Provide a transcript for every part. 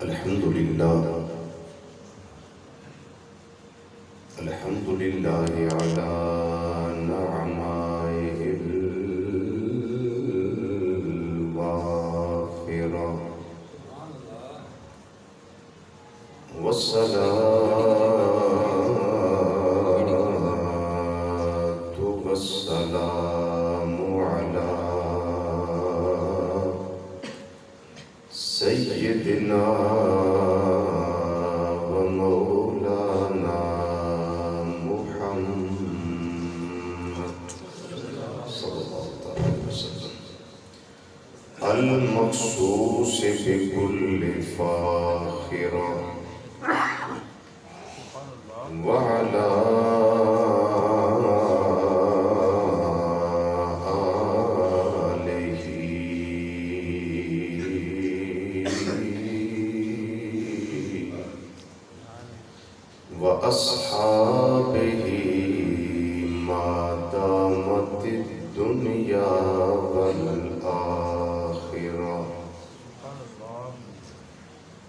الحمد لله الحمد لله على نعمائه الوافرة والصلاة والسلام على سيدنا ومولانا محمد صلى الله عليه وسلم المخصوص بكل فاخرة وعلى وأصحابه ما دامت الدنيا والآخرة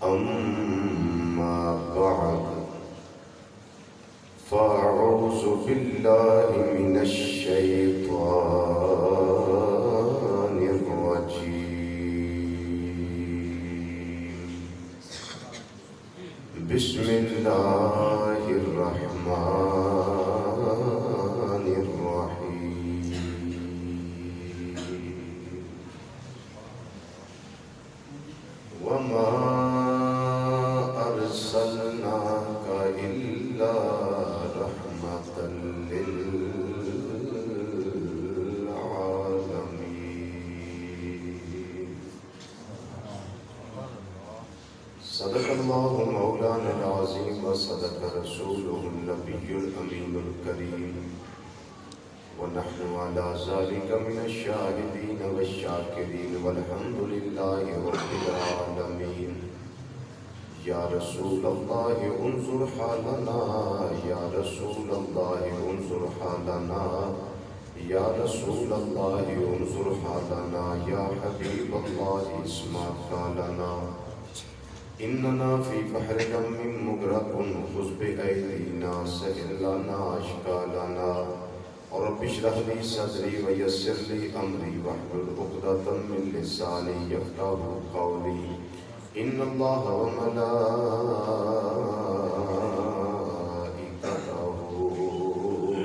أما بعد فأعوذ بالله من الشيطان الرجيم بسم الله الرحمن الرحيم وما أرسلناك إلا رحمة للعالمين صدق الله مولانا العظيم وصدق رسوله النبي الأمين الكريم ونحن على ذلك من الشاهدين والشاكرين والحمد لله رب العالمين يا رسول الله انظر حالنا يا رسول الله انظر حالنا يا رسول الله انظر حالنا يا حبيب الله اسمع قالنا إننا في بحر غم مغرق خذ بأيدينا سهل لنا أشكالنا رب اشرح لي صدري ويسر لي أمري واحلل عقدة من لساني يفقهوا قولي إن الله وملائكته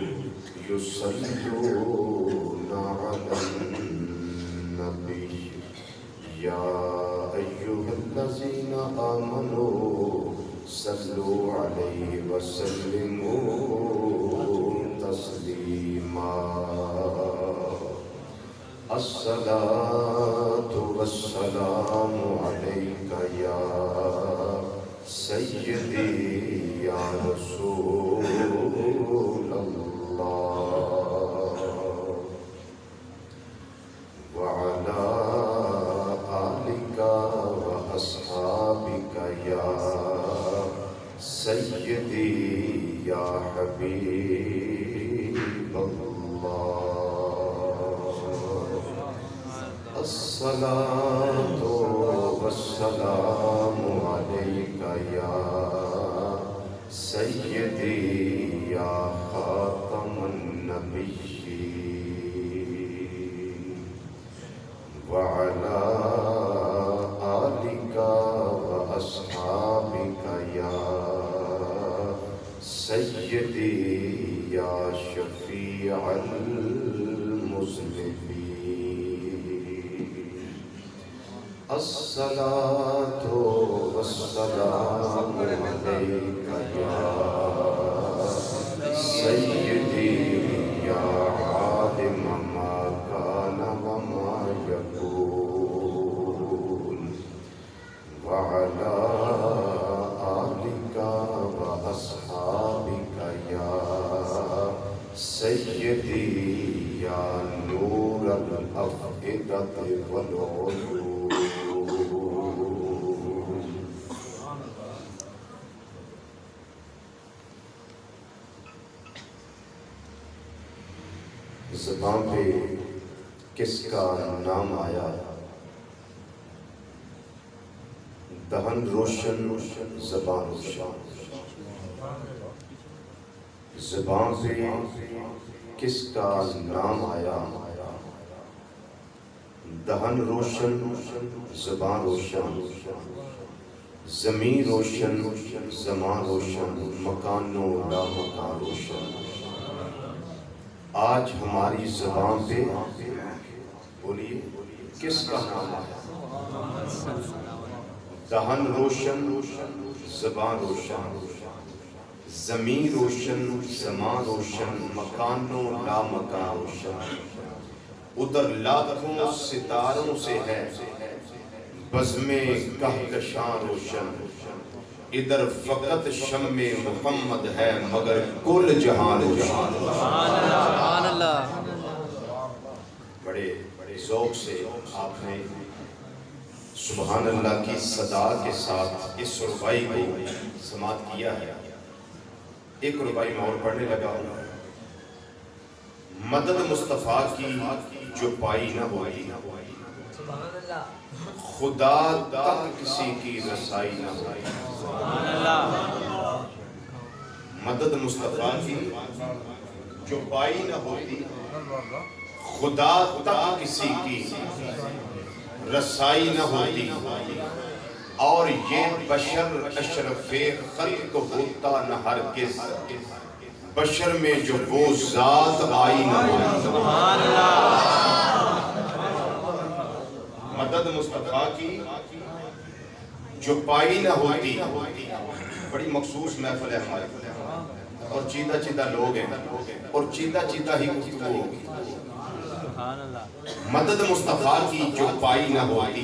يصلون على النبي يا أيها الذين آمنوا صلوا عليه وسلموا تسليما الصلاة والسلام عليك يا سيدي يا رسول الله وعلى أصحابك يا سيدي يا حبيب الله الصلاة والسلام عليك يا سيدي يا خاتم النبيين وعلى وأصحابك يا سيدي يا شفيع المذنبين الصلاة والسلام عليك يا سيدي يا عالم ما كان وما يكون وعلى آلك وأصحابك يا سيدي يا نور الأفئدة والعلوم زبان پہ کس کا نام آیا دہن روشن زبان روشن. زبان پہ کس کا نام آیا؟ دہن روشن زبان روشن، زمین روشن زمان روشن، مکان و لا مکان روشن. آج ہماری زبان پہ بولیے کس کا نام آیا؟ دہن روشن زبان روشن، زمین روشن زمان روشن، مکان و لا مکان روشن. ادھر لاکھوں ستاروں سے ہے بزم کہکشاں روشن، ادھر فقط شمع محمد ہے مگر کل جہاں روشن. بڑے ذوق سے آپ نے سبحان اللہ کی صدا کے ساتھ اس ربائی کو سماعت کیا ہے. ایک ربائی میں اور پڑھنے لگا ہوں. مدد مصطفیٰ کی جو پائی نہ ہوئی، خدا تک کسی کی رسائی نہ ہوئی. مدد مصطفیٰ کی جو پائی نہ ہوتی، خدا تک کسی کی رسائی نہ ہوتی. اور یہ بشر اشرف خلق ہوتا نہ ہرگز، بشر میں جو وہ ذات آئی نہ ہوتی. مدد مصطفیٰ کی جو پائی نہ ہوتی. بڑی مخصوص محفل ہے ہمارے اور چیدہ چیدہ لوگ ہیں اور چیدہ چیدہ ہی گفتگو ہوگی. مدد مصطفیٰ کی جو پائی نہ ہوتی،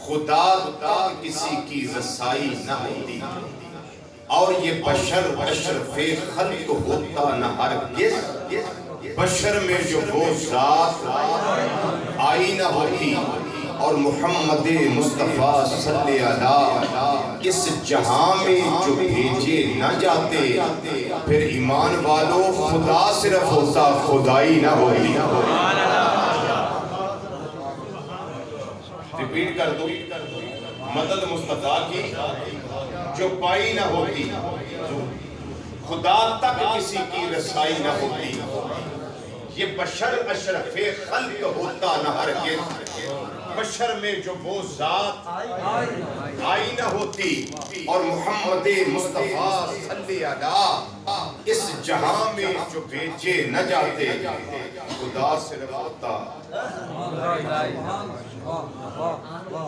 خدا تک کسی کی رسائی نہ ہوتی. اور یہ بشر اشرف خلق ہوتا نہ ہرگز، بشر میں جو وہ ذات آئی نہ ہوتی. اور محمد مصطفیٰ صلی اللہ اس جہاں میں جو بھیجے نہ جاتے، پھر ایمان والو خدا صرف ہوتا خدائی نہ ہوتی. ریپیٹ کر دو. مدد مصطفیٰ کی جو پائی نہ ہوتی، خدا تک کسی کی رسائی نہ ہوتی. یہ بشر اشرف خلق ہوتا نہ ہرگز، بشر میں جو وہ ذات آئی نہ ہوتی. اور محمد مصطفیٰ صلی اللہ اس جہاں میں جو بھیجے نہ جاتے، خدا صرف ہوتا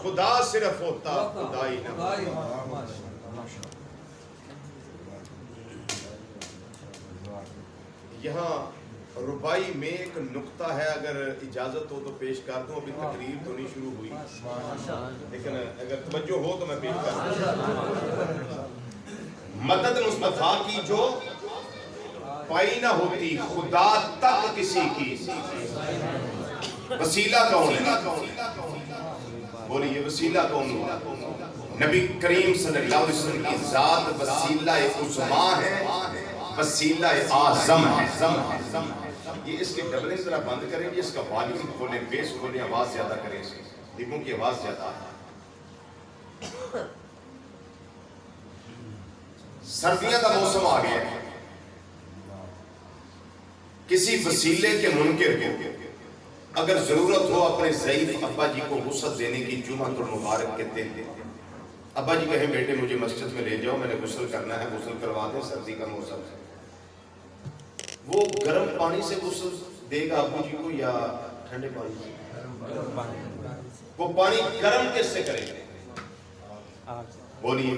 خدا صرف ہوتا خدائی نہ ہوتی. یہاں ربائی میں ایک نقطہ ہے، اگر اجازت ہو تو پیش کر دوں. ابھی تقریر تو نہیں شروع ہوئی، لیکن اگر توجہ ہو تو میں پیش کر دوں. مدد مصطفیٰ کی جو پائی نہ ہوتی، خدا تک کسی کی وسیلہ کون ہے؟ بولیے وسیلہ کون ہے؟ نبی کریم صلی اللہ علیہ وسلم کی ذات وسیلہ عظمیٰ ہے، وسیلہ اعظم ہے. یہ اس کی ڈبلنگ ذرا بند کریں گے، اس کا والیوم کھولیں، بیس کھولیں، آواز زیادہ کریں، ڈبوں کی آواز زیادہ ہے. سردیاں کا موسم آ گیا ہے. کسی وسیلے کے منکر کو اگر ضرورت ہو اپنے ضعیف ابا جی کو غسل دینے کی جمعہ المبارک کے دن، ابا جی کہیں بیٹے مجھے مسجد میں لے جاؤ، میں نے غسل کرنا ہے، غسل کروا دیں، سردی کا موسم ہے. وہ گرم پانی سے غسل دے گا ابو جی کو یا ٹھنڈے پانی سے؟ وہ پانی گرم کس سے کرے گا؟ بولیے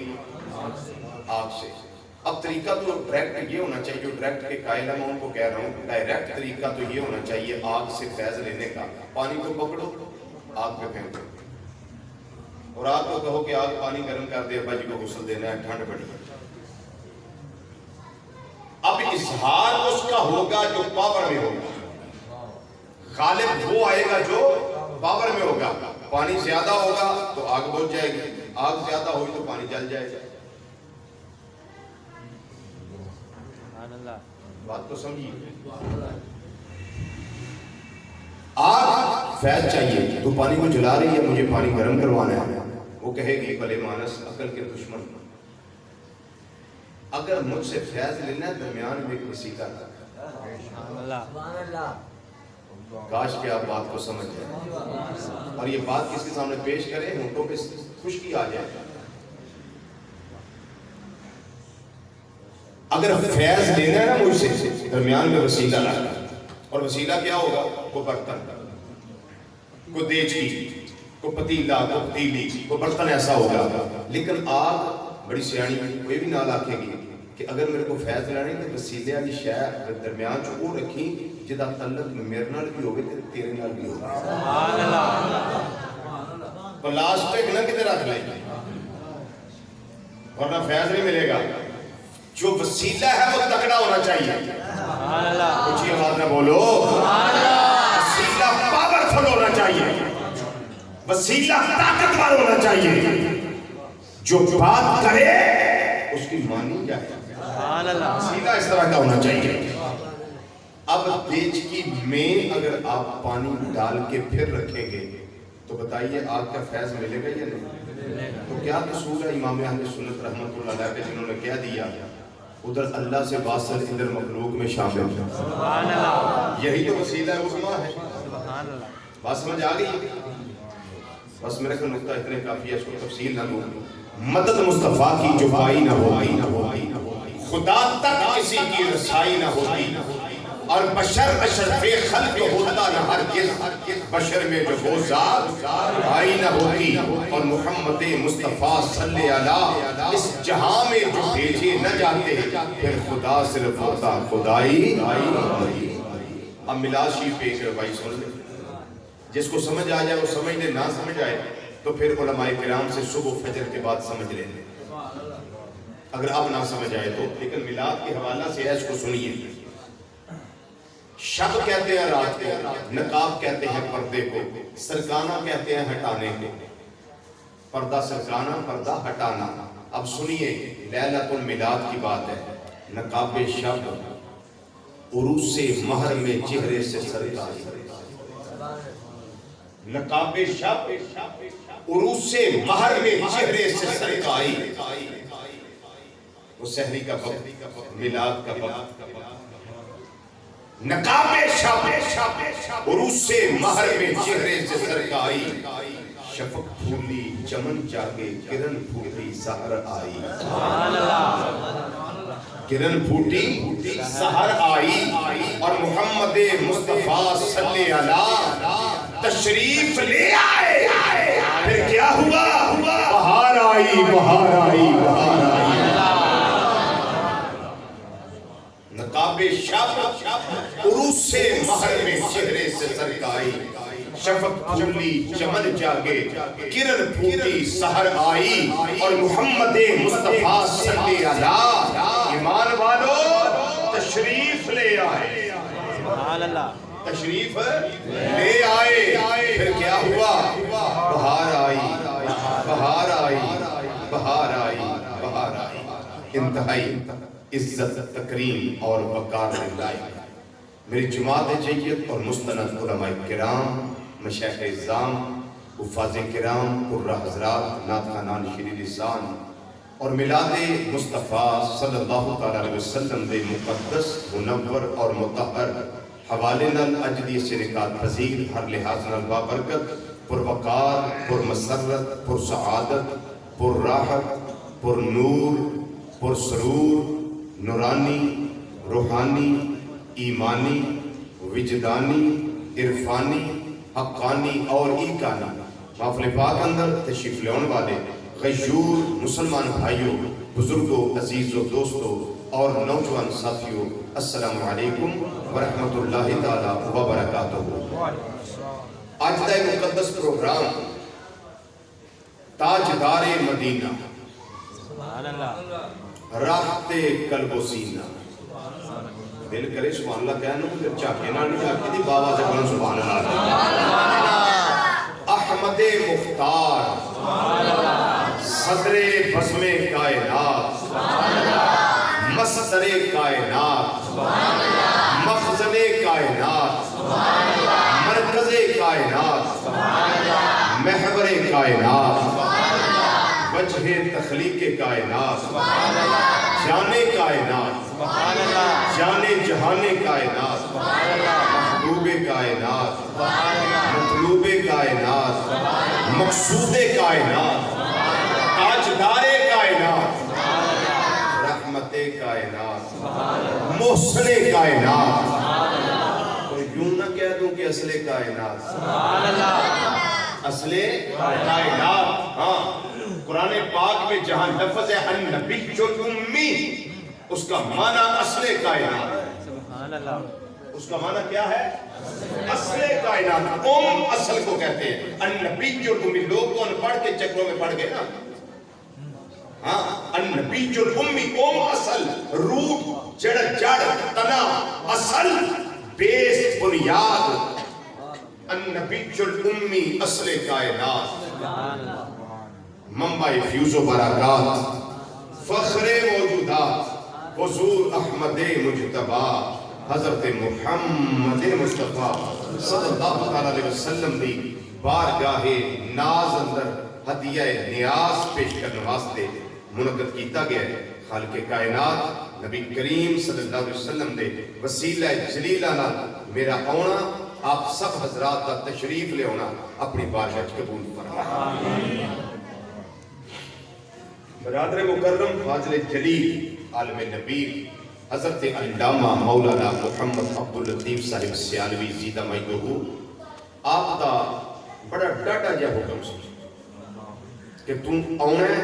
آگ سے. اب طریقہ تو ڈائریکٹ یہ ہونا چاہیے، جو ڈائریکٹ کے قائل ہے میں ان کو کہہ رہا ہوں، ڈائریکٹ طریقہ تو یہ ہونا چاہیے آگ سے فیض لینے کا. پانی کو پکڑو، آگ پہ پھینکو اور آگ کو کہو کہ آگ پانی گرم کر دے، ابا جی کو غسل دینا ہے، ٹھنڈ بڑی ہے. اب اظہار اس کا ہوگا جو پاور میں ہوگا. غالب وہ آئے گا جو پاور میں ہوگا. پانی زیادہ ہوگا تو آگ بجھ جائے گی، آگ زیادہ ہوگی تو پانی جل جائے گا. بات تو سمجھیے. آگ فیض چاہیے، تو پانی کو جلا رہی ہے، مجھے پانی گرم کروانا ہے. وہ کہے گی بھلے مانس عقل کے دشمن، اگر مجھ سے فیض لینا ہے درمیان میں ایک وسیلہ تھا. کاش کہ آپ بات کو سمجھ جائیں اور یہ بات کس کے سامنے پیش کریں ہونٹوں پہ خشکی آ جائے. اگر فیض لینا ہے نا مجھ سے درمیان میں وسیلہ رکھنا، اور وسیلہ کیا ہوگا؟ کو برتن، کو دیچی، کو پتیلا، کو پتیلی، کو برتن ایسا ہوگا. لیکن آپ بڑی سیانی کوئی بھی نال آکھے گی کہ اگر میرے کو فیض لینا ہے تو وسیلے والی شے درمیان چ وہ رکھی جدا تعلق میرے نال بھی ہوگی تے تیرے نال بھی ہوگا. سبحان اللہ. پلاسٹک نہ کتے رکھ لیں ورنہ فیض نہیں ملے گا. جو وسیلہ ہے وہ تکڑا ہونا چاہیے. سبحان اللہ. اونچی آواز نہ بولو. سبحان اللہ. وسیلہ پاورفل ہونا چاہیے، وسیلہ طاقتور ہونا چاہیے. جو بات کرے اس کی مانی کیا ہے؟ سبحان اللہ. وسیلہ اس طرح کا ہونا چاہیے. اب دیچکی میں اگر آپ پانی ڈال کے پھر رکھیں گے تو بتائیے آگ کا فیض ملے گا یا نہیں؟ تو کیا قصور ہے امام اہل سنت رحمۃ اللہ علیہ کے جنہوں نے کہہ دیا ادھر اللہ سے واصل ادھر مخلوق میں شامل. سبحان اللہ. یہی تو وسیلہ عظمیٰ ہے. سبحان اللہ. بات سمجھ آ گئی؟ بس میرے کو نقطہ اتنے کافی ہے، اس کو تفصیل نہ دوں. مدد مصطفیٰ کی جو پائی نہ ہوتی، خدا تک کسی کی رسائی نہ ہوتی، اور بشر اشرف خلق ہوتا نہ ہرگز، بشر میں جو وہ ذات آئی نہ ہوتی. اور محمد مصطفیٰ صلی اللہ اس جہاں میں جو بھیجے نہ جاتے پھر خدا صرف ہوتا خدائی. اب ملاشی پیش ہے بھائی، سن لیں. جس کو سمجھ آ جائے وہ سمجھ لے، نہ سمجھ آئے تو پھر علماء کرام سے صبح فجر کے بعد سمجھ لیں اگر اب نہ سمجھ آئے تو. لیکن میلاد کے حوالہ سے ہے، اس کو سنیے. شب کہتے ہیں رات کو، نقاب کہتے ہیں پردے کو، سرکانہ کہتے ہیں ہٹانے کو. پردہ سرکانہ، پردہ ہٹانا. اب سنیے لیلۃ المیلاد کی بات ہے. نقاب شب عروس مہر میں چہرے سے سرکاری. نقاب شب عروس مہر میں چہرے سے سرکاری. وہ سحری کا وقت، میلاد کا وقت. نقاب شب عروس مہر میں چہرے سے سرکاری. شفق پھولی چمن جاگے کرن پھوٹی سحر آئی. کرن پھوٹی سحر آئی. اور محمد مصطفیٰ صلی اللہ تشریف لے آئے. پھر کیا ہوا؟ بہار آئی، بہار آئی، بہار آئی. نقاب شب عروس مہر میں چہرے سے سرکاری. شفق پھولی چمن جاگے کرن پھوٹی سحر آئی. اور محمد مصطفیٰ صلی اللہ ایمان والو تشریف لے آئے. سبحان اللہ. تشریف لے آئے. پھر کیا ہوا؟ بہار آئی، بہار آئی، بہار آئی، بہار آئی. انتہائی عزت، تکریم اور وقار لائق میری جماعت جیت اور مستند علماء کرام، مشایخ اعظام، حفاظ کرام، قرہ حضرات، نعت خوانان شیریں لسان اور میلاد مصطفیٰ صلی اللہ علیہ وسلم دے مقدس، منور اور مطہر حوالے نال اج دی اس نکات پذیر ہر لحاظ نال بابرکت، پر وقار، پر مسرت، پر سعادت، پر راحت، پر نور، پر سرور، نورانی، روحانی، ایمانی، وجدانی، عرفانی، حقانی اور ایکانی محفل پاک اندر تشریف لیون والے غیور مسلمان بھائیوں، بزرگوں، عزیزوں، دوستوں اور نوجوان ساتھیوں، السلام علیکم ورحمۃ اللہ تعالی وبرکاتہ. آج کا مقدس پروگرام تاجدار مدینہ، راحت قلب و سینہ. دل کرے سبحان اللہ کہنا پھر چاکے نہ نہیں چاکی دی بابا سے کہنا سبحان اللہ. احمد مختار صدر بزم کائنات، مصدر کائنات، مخزن کائنات، مرکز کائنات، محور کائنات، وجہ تخلیق کائنات جان کائنات جان جہان کائنات محبوب کائنات مطلوب کائنات مقصود کائنات تاجدار کائنات رحمت کائنات محسن کائنات اور یوں نہ کہہ دوں کہ اصل کائنات اصل کائنات. ہاں قرآن پاک میں جہاں لفظ ہے النبی امی اس کا معنی اصل کائنات. اس کا معنی کیا ہے؟ اصل کائنات. اصل کو کہتے ہیں النبی امی. لوگ تو ان پڑھ کے چکروں میں پڑھ گئے نا. ہاں النبی امی اصل روٹ جڑ تنا اصل بیس بنیاد. النبی امی اصل کائنات منبع فیوز و برکات فخر موجودات حضور احمد مجتبی حضرت محمد مصطفیٰ صلی اللہ علیہ وسلم دی بارگاہ ناز اندر ہدیہ نیاز پیش کرنے واسطے منعقد کیتا گیا ہے. خالق کائنات نبی کریم صلی اللہ علیہ وسلم دے وسیلہ جلیلہ نال میرا آنا آپ سب حضرات کا تشریف لے ہونا اپنی بارگاہ قبول فرمائے. برادر مکرم فاضل جلیل عالم نبیر حضرت علامہ مولانا محمد عبداللطیف صاحب سیالوی زیدہ مجدہ آپ کا بڑا ڈاٹا جا حکم سے کہ تم آنا ہے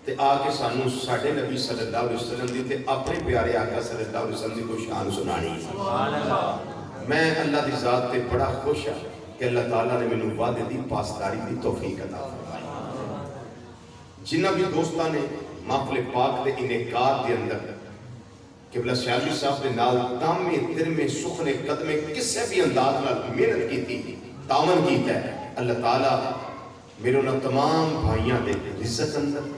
تے آ کے سانو ساڑھے نبی صلی اللہ علیہ وسلم دی تے اپنے پیارے آقا صلی اللہ علیہ وسلم دی کو شان سنانی. میں اللہ دی ذات تے بڑا خوش ہوں کہ اللہ تعالیٰ نے میں وعدے دی پاسداری دی توفیق عطا فرمائی. جنہ بھی دوستاں نے محفل پاک دے انعقاد دے اندر قبلہ سیالوی صاحب دے نال تامے ترمے سخنے قدمے کسے بھی انداز نال محنت کی تھی تعاون کیتا ہے. اللہ تعالیٰ میرے انہاں تمام بھائیاں دے رزق اندر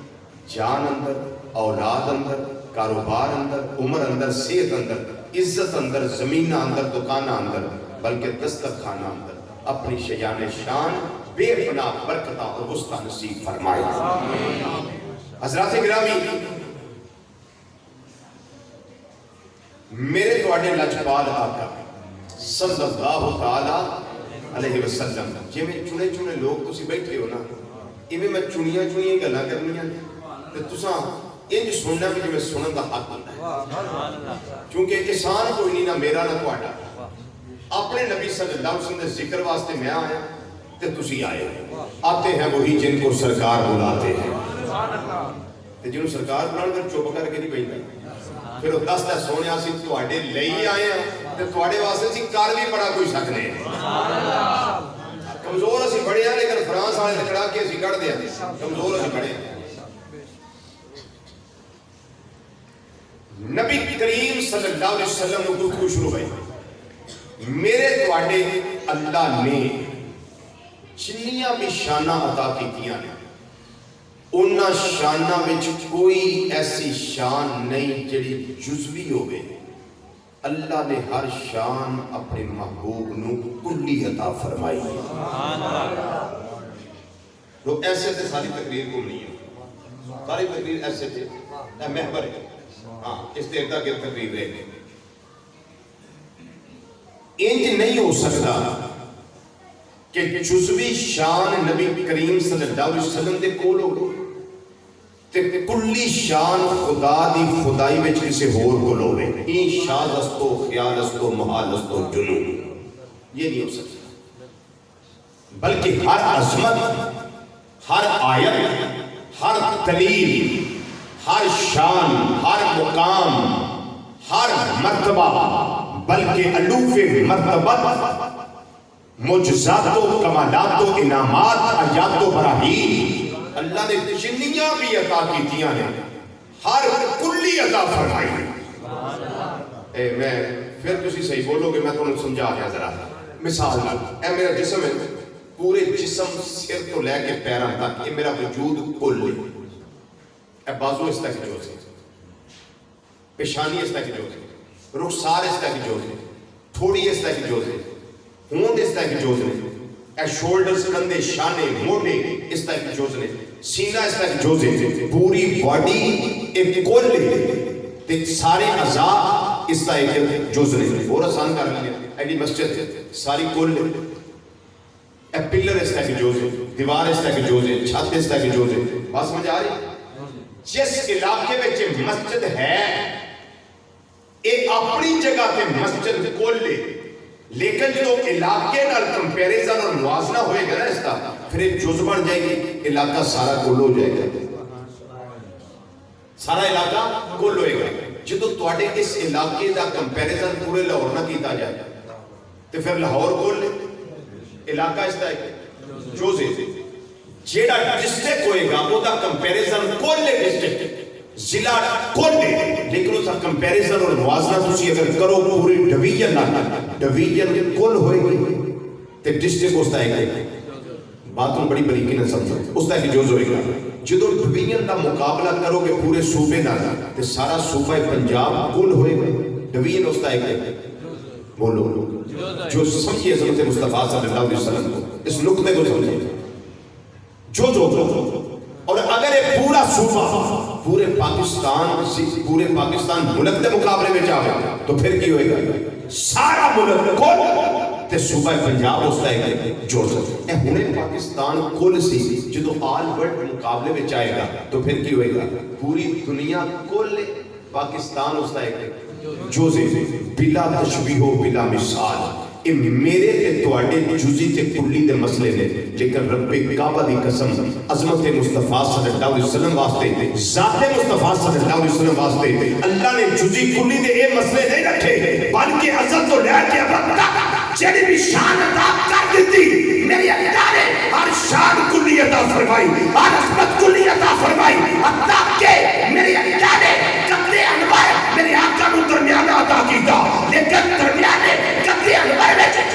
جان اندر اولاد اندر کاروبار اندر عمر اندر صحت اندر عزت اندر زمینہ اندر دکانہ اندر بلکہ دسترخوانہ اندر اپنی شیان شان بے پناہ برکتہ اور وسطہ نصیب فرمائے. حضرات گرامی میرے تواڈے لجپال آقا صلی اللہ تعالی علیہ وسلم جی میں چنے چنے لوگ تسی بیٹھے ہو نا ایویں میں چنیاں گلاں کرنیاں تے تساں انج سننا بھی جویں سنن دا حق ہوندا ہے کیونکہ احسان کوئی نہیں نہ میرا نہ تواڈا. اپنے نبی صلی اللہ علیہ وسلم دے ذکر واسطے میں آیا تے تسی آئے. آتے ہیں وہی جن کو سرکار بلاتے ہیں تے جنوں سرکار بلان کر چپ کر کے نہیں بیٹھنا پھر وہ دستا سونے سی تواڈے لئی آئے ہیں تے تواڈے واسطے سی کر بھی بڑا کوئی سکنے ہیں. کمزور اسی بڑے ہیں لیکن فرانس والے تے کھڑا کے اسی کڑ دیا کمزور اسی بڑے ہیں. نبی کریم صلی اللہ علیہ وسلم نے گفتگو شروع ہوئی. میرے تواڈے اللہ نے جنیاں بھی شانہ عطا کیتیاں نے انہاں شانہ وچ کوئی ایسی شان نہیں جڑی جزوی ہوئے. اللہ نے ہر شان اپنے محبوب نو کلی عطا فرمائی. تو ایسے سے ساری تقریر کو نہیں ہے. ساری تقریر ایسے تھے محبر ہے. ہاں اس دیکھتا کہ تقریر رہے گی. انج نہیں ہو سکتا کہ جزوی شان نبی کریم صلی اللہ علیہ وسلم دے کول ہو تے کلی شان خدا دی خدائی وچ کسے ہور کول ہوے. این شاذ استو خیال استو محال استو جنون یہ نہیں ہو سکتا. بلکہ ہر عظمت ہر آیت ہر دلیل ہر شان ہر مقام ہر مرتبہ بلکہ الوف مرتبت معجزات و کمالات و انعامات آیات و براہین اللہ نے جنیاں بھی عطا کیتیاں ہیں ہر کلی عطا فرمائی. میں پھر تسی صحیح بولو گے میں تمہیں سمجھا دیا ذرا مثال نہ. اے میرا جسم ہے پورے جسم سر تو لے کے پیراں تک یہ میرا وجود کل ہے. اے بازو اس تک جو ہے پیشانی اس تک جو ہے رخسار اس تک جو ہے تھوڑی اس تک جو ہے ہونٹ اس تک جو ہے اے شولڈرز کندھے شانے موڈے اس تک جو ہے سینہ اس کا ایک جز ہے، پوری باڈی ایک کل ہے تے سارے اعضاء اس کا ایک جز ہے. اور آسان کر لیں ایڈی مسجد ساری کل ہے، پلر اس کا ایک جز ہے، دیوار اس کا ایک جز ہے، چھت اس کا ایک جز ہے. بات سمجھ آ رہی؟ جس علاقے میں مسجد ہے یہ اپنی جگہ تے مسجد کل ہے، لیکن جو علاقے نال کمپیریزن اور موازنہ ہوئے گا نا اس کا پھر ایک جز بن جائے گی، علاقہ سارا کل ہو جائے گا، سارا علاقہ کل ہوئے گا. جدو تواڈے اس علاقے دا کمپیریزن پورے لاہور نہ کیتا جائے تو پھر لاہور کل علاقہ اس کا ایک جز ہے. جیڑا ڈسٹرکٹ ہوئے گا وہ دا کمپیریزن کل ڈسٹرکٹ ضلع کل ہے، لیکن اس کا کمپیریزن اور موازنہ تسی اگر کرو پوری ڈویژن ڈویژن کل ہوئے گی تے ڈسٹرکٹ اس کا ایک بات بڑی بریکی نہ سمجھو اس کا ایک جز ہوئے گا. جدو ڈویژن کا مقابلہ کرو گے پورے صوبے نال تے سارا صوبہ پنجاب کل ہوئے گا، ڈویژن اس کا ایک بولو جو سمجھیے حضرت مصطفیٰ صلی اللہ علیہ وسلم کو اس نقطے کو سمجھیے جو اور اگر یہ پورا صوبہ پورے پاکستان ملک کے مقابلے میں جاؤ تو پھر کی ہوئے گا سارا ملک کل تے صوبہ پنجاب اس کا ایک جز ہے. ہنے پاکستان کل سی جدو آل ورلڈ مقابلے میں جائے گا تو پھر کی ہوئے گا پوری دنیا کل پاکستان اس کا ایک جز ہے. بلا تشبیہ و بلا مثال یہ میرے تے تواڈے جزی تے کلی دے مسئلے نے، لیکن رب کعبہ دی قسم عظمت مصطفیٰ صلی اللہ علیہ وسلم واسطے ذات مصطفیٰ صلی اللہ علیہ وسلم واسطے اللہ نے جزی کلی دے یہ مسئلے نہیں رکھے، بلکہ ازل تو لے کے اب تک جڑی بھی شان عطا کر دیتی میری اللہ نے ہر شان کلی عطا فرمائی، ہر عظمت کلی عطا فرمائی، حتیٰ کہ میری اللہ نے قد انوار میرے آقا کو درمیان عطا کیتا، لیکن درمیان قد انوار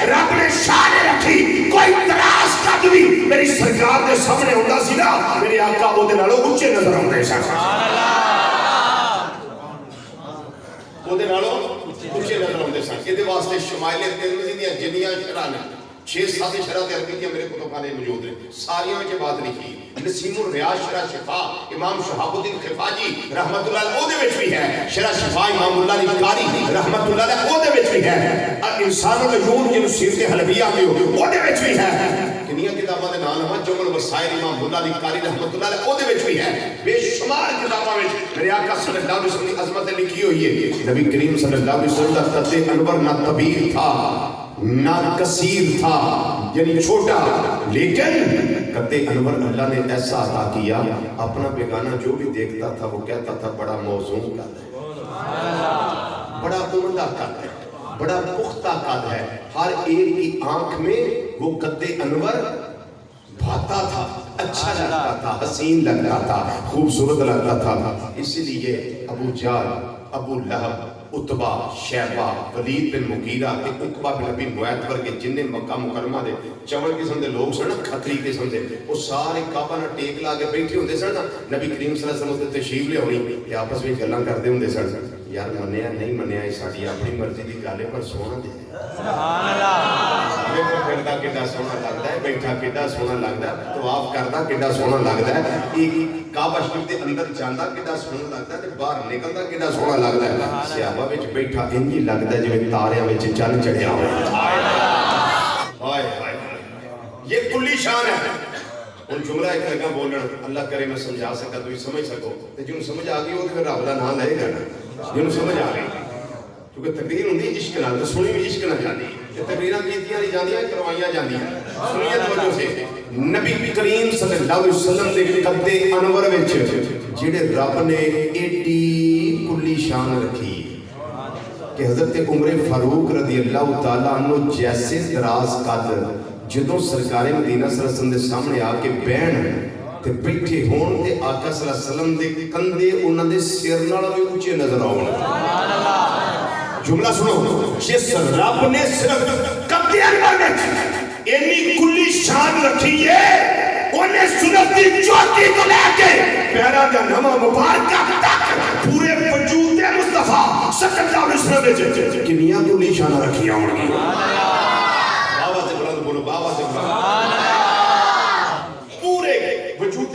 رب نے شان رکھی کوئی تراس کد بھی میری سرکار دے سامنے ہوتا سی نا میرے آقا وہ دے نالوں اونچے نظر آتے سن، وہ دے نالوں اونچے نظر آتے سن. یہ واسطے شمائل ترمذی دی جنیاں شرح نے 6-7 شرح تے عربی میرے کتب خانے موجود ہیں، ساریاں وچ بات لکھی. نسیم الریاض شرح شفا امام شہاب الدین خفاجی رحمت اللہ علیہ او دے وچ بھی ہے، شرح شفا امام اللہ علی قاری رحمت اللہ علیہ او دے وچ بھی ہے، انسان العیون جن سیرت حلبیہ میں او دے وچ بھی ہے. کنیاں کتاباں دے نام ہیں جمع الوسائل امام اللہ علی قاری رحمت اللہ علیہ او دے وچ بھی ہے. بے شمار کتاباں وچ میرے آقا صلی اللہ علیہ وسلم کی عظمت لکھی ہوئی ہے. نبی کریم صلی اللہ علیہ وسلم کا قد انور نہ طویل تھا نہ کثیر تھا یعنی چھوٹا، لیکن قد انور اللہ نے ایسا عطا کیا اپنا بیگانہ جو بھی دیکھتا تھا وہ کہتا تھا بڑا موزون قد ہے، بڑا عمدہ قد ہے، بڑا پختہ قد ہے. ہر ایک کی آنکھ میں وہ قد انور بھاتا تھا، اچھا لگتا تھا، حسین لگتا تھا، خوبصورت لگتا تھا. اسی لیے ابو جہل، ابو لہب، عتبہ، شیبہ، ولید بن مغیرہ کے عقبہ بن ابی معیط ورگے جنہیں مکہ مکرمہ دے چوڑ قسم دے لوگ سن کھتری قسم دے وہ سارے کعبہ نہ ٹیک لا کے بیٹھے ہوندے سن. نبی کریم صلی اللہ علیہ وسلم تے تشریف لے ہونی کہ آپس میں گلاں کردے ہوندے سن، یار منیا نہیں منیا یہ ساڈی اپنی مرضی دی گل ہے پر سونا دے سبحان اللہ. دیکھو پھردا کڈا سونا لگدا ہے، بیٹھا کڈا سونا لگدا ہے، طواف کردا کڈا سونا لگدا ہے، ایک کعبہ شریف دے اندر جاندا کڈا سونا لگدا ہے تے باہر نکلدا کڈا سونا لگدا ہے. صحابہ وچ بیٹھا انج ہی لگدا ہے جویں تاریاں وچ چن چڑھیا ہوئے. ہائے ہائے یہ کلی شان ہے. ان جملہ ایک لگا بولن اللہ کرے میں سمجھا سکا تو سمجھ سکو تے جن سمجھ آ گئی وہ پھر رب دا نام لے گا جن سمجھ آ گئی کیونکہ تقریر ہوندی عشق نال تے سنی بھی عشق نال جاندی تے تقریراں کیتیاں نہیں جاندیاں کروائیاں جاندیاں. سنیے توجہ سے نبی کریم صلی اللہ علیہ وسلم دے قد انور وچ جڑے رب نے ایڈی کلی شان رکھی کہ حضرت عمر فاروق رضی اللہ تعالیٰ عنہ جیسے دراز قد جدوں سرکار مدینہ صلی اللہ علیہ وسلم دے سامنے آ کے بہن تے بیٹھے ہون تے آقا صلی اللہ علیہ وسلم دے کندھے انہاں دے سر نال وی اونچے نظر آون. جملہ سنو، جس رب نے صرف قد انور وچ اینی کلی شان رکھی ہے انہیں سنت دی چوٹی تو لے کے پیرا دا نما مبارکہ تک پورے وجود مصطفیٰ صلی اللہ علیہ وسلم کنیاں کلی شان رکھی ہوں گی. بابا سے بلند بولو، بابا سے بلند. پورے وجود